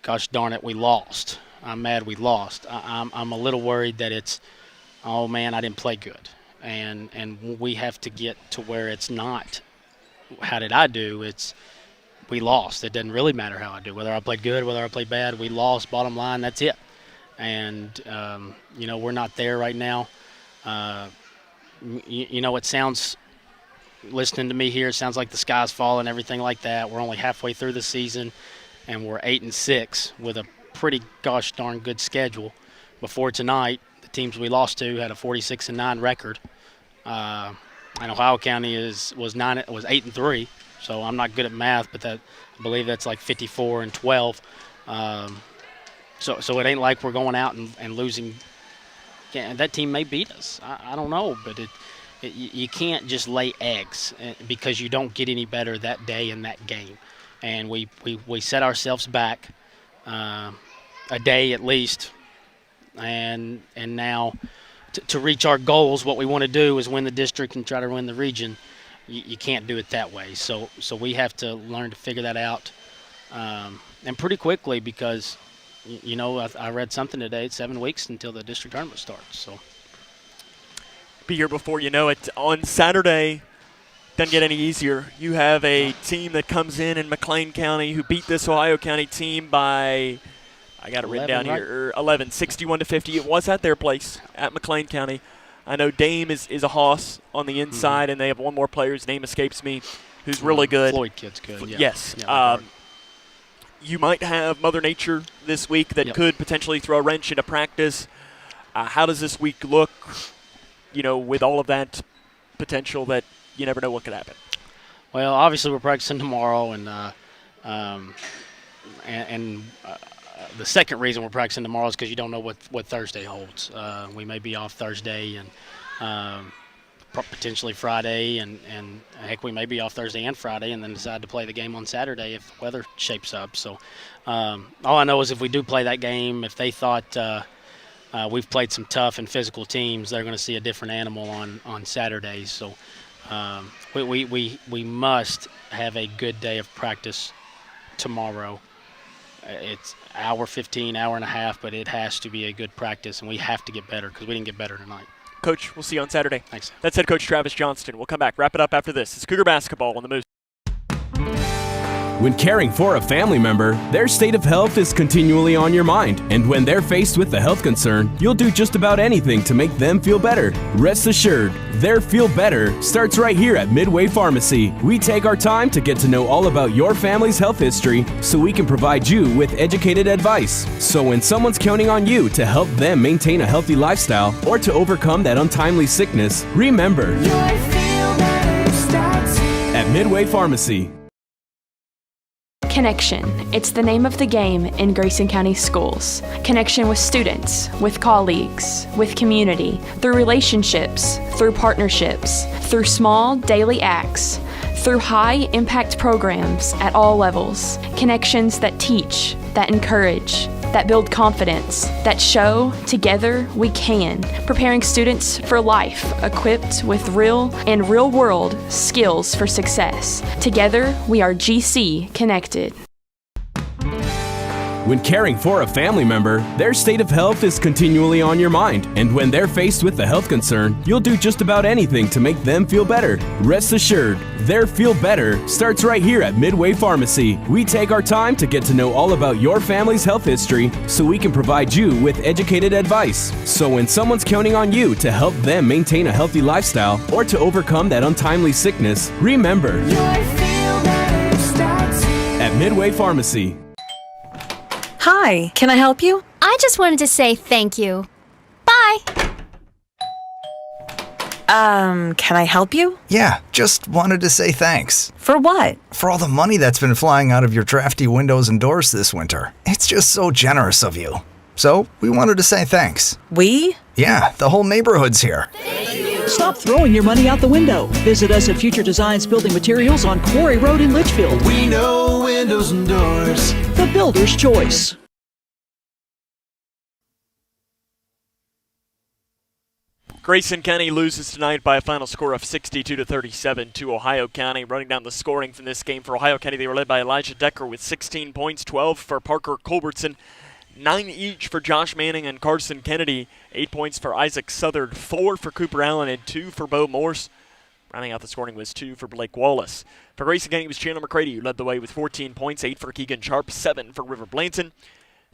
gosh darn it, we lost. I'm mad we lost. I'm a little worried that it's, oh man, I didn't play good. And we have to get to where it's not, how did I do? It's, we lost. It doesn't really matter how I do. Whether I played good, whether I played bad, we lost, bottom line, that's it. And, we're not there right now. It sounds, listening to me here, it sounds like the sky's falling, everything like that. We're only halfway through the season, and we're 8-6 with a pretty gosh darn good schedule. Before tonight, the teams we lost to had a 46-9 record. And Ohio County was 8-3, so I'm not good at math, but I believe that's like 54-12. So it ain't like we're going out and losing. That team may beat us. I don't know, but you can't just lay eggs because you don't get any better that day in that game. And we set ourselves back a day at least, and now to reach our goals, what we want to do is win the district and try to win the region. You can't do it that way. So we have to learn to figure that out, and pretty quickly, because I read something today. It's 7 weeks until the district tournament starts. So be here before you know it. On Saturday, doesn't get any easier. You have a team that comes in McLean County who beat this Ohio County team by, I got it written down here, 11, 61-50. It was at their place at McLean County. I know Dame is a hoss on the inside, and they have one more player. His name escapes me, who's really good. Floyd kid's good. Yeah. Yes. Yeah, you might have Mother Nature this week that could potentially throw a wrench into practice. How does this week look, with all of that potential that you never know what could happen? Well, obviously we're practicing tomorrow, and the second reason we're practicing tomorrow is because you don't know what Thursday holds. We may be off Thursday and potentially Friday, and heck, we may be off Thursday and Friday and then decide to play the game on Saturday if the weather shapes up. So all I know is if we do play that game, if they thought we've played some tough and physical teams, they're going to see a different animal on Saturdays. So we must have a good day of practice tomorrow. It's hour 15, hour and a half, but it has to be a good practice, and we have to get better because we didn't get better tonight. Coach, we'll see you on Saturday. Thanks. That's head coach Travis Johnston. We'll come back, wrap it up after this. It's Cougar basketball on the Moose. When caring for a family member, their state of health is continually on your mind. And when they're faced with a health concern, you'll do just about anything to make them feel better. Rest assured, their feel better starts right here at Midway Pharmacy. We take our time to get to know all about your family's health history so we can provide you with educated advice. So when someone's counting on you to help them maintain a healthy lifestyle or to overcome that untimely sickness, remember, your feel better starts here at Midway Pharmacy. Connection. It's the name of the game in Grayson County schools. Connection with students, with colleagues, with community, through relationships, through partnerships, through small daily acts, through high-impact programs at all levels. Connections that teach, that encourage, that build confidence, that show together we can, preparing students for life, equipped with real and real-world skills for success. Together, we are GC Connected. When caring for a family member, their state of health is continually on your mind. And when they're faced with a health concern, you'll do just about anything to make them feel better. Rest assured, their feel better starts right here at Midway Pharmacy. We take our time to get to know all about your family's health history so we can provide you with educated advice. So when someone's counting on you to help them maintain a healthy lifestyle or to overcome that untimely sickness, remember, your feel better starts here at Midway Pharmacy. Hi, can I help you? I just wanted to say thank you. Bye. Can I help you? Yeah, just wanted to say thanks. For what? For all the money that's been flying out of your drafty windows and doors this winter. It's just so generous of you. So, we wanted to say thanks. We? Yeah, the whole neighborhood's here. Stop throwing your money out the window. Visit us at Future Designs Building Materials on Quarry Road in Litchfield. We know windows and doors. The builder's choice. Grayson County loses tonight by a final score of 62-37 to Ohio County. Running down the scoring from this game for Ohio County, they were led by Elijah Decker with 16 points, 12 for Parker Culbertson, 9 each for Josh Manning and Carson Kennedy, 8 points for Isaac Southard, 4 for Cooper Allen, and 2 for Bo Morse. Rounding out the scoring was 2 for Blake Wallace. For Grayson County, it was Chandler McCready who led the way with 14 points, 8 for Keegan Sharp, 7 for River Blanton,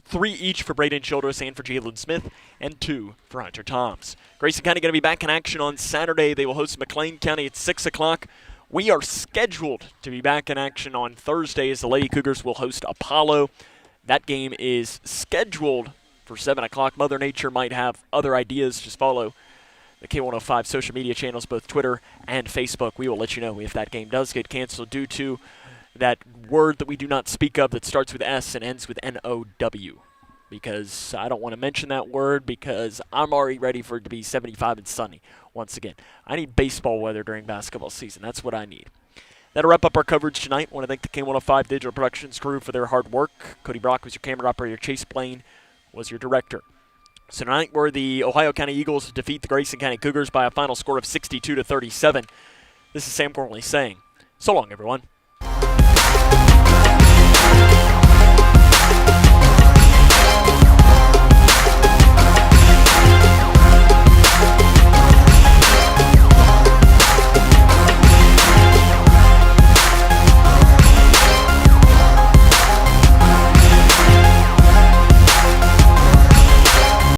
3 each for Braden Childress and for Jalen Smith, and 2 for Hunter Toms. Grayson County going to be back in action on Saturday. They will host McLean County at 6 o'clock. We are scheduled to be back in action on Thursday as the Lady Cougars will host Apollo. That game is scheduled for 7 o'clock. Mother Nature might have other ideas. Just follow the K105 social media channels, both Twitter and Facebook. We will let you know if that game does get canceled due to that word that we do not speak of that starts with S and ends with N-O-W. Because I don't want to mention that word because I'm already ready for it to be 75 and sunny once again. I need baseball weather during basketball season. That's what I need. That'll wrap up our coverage tonight. I want to thank the K105 Digital Productions crew for their hard work. Cody Brock was your camera operator. Chase Blaine was your director. So tonight were the Ohio County Eagles to defeat the Grayson County Cougars by a final score of 62-37. This is Sam Gormley saying, so long, everyone.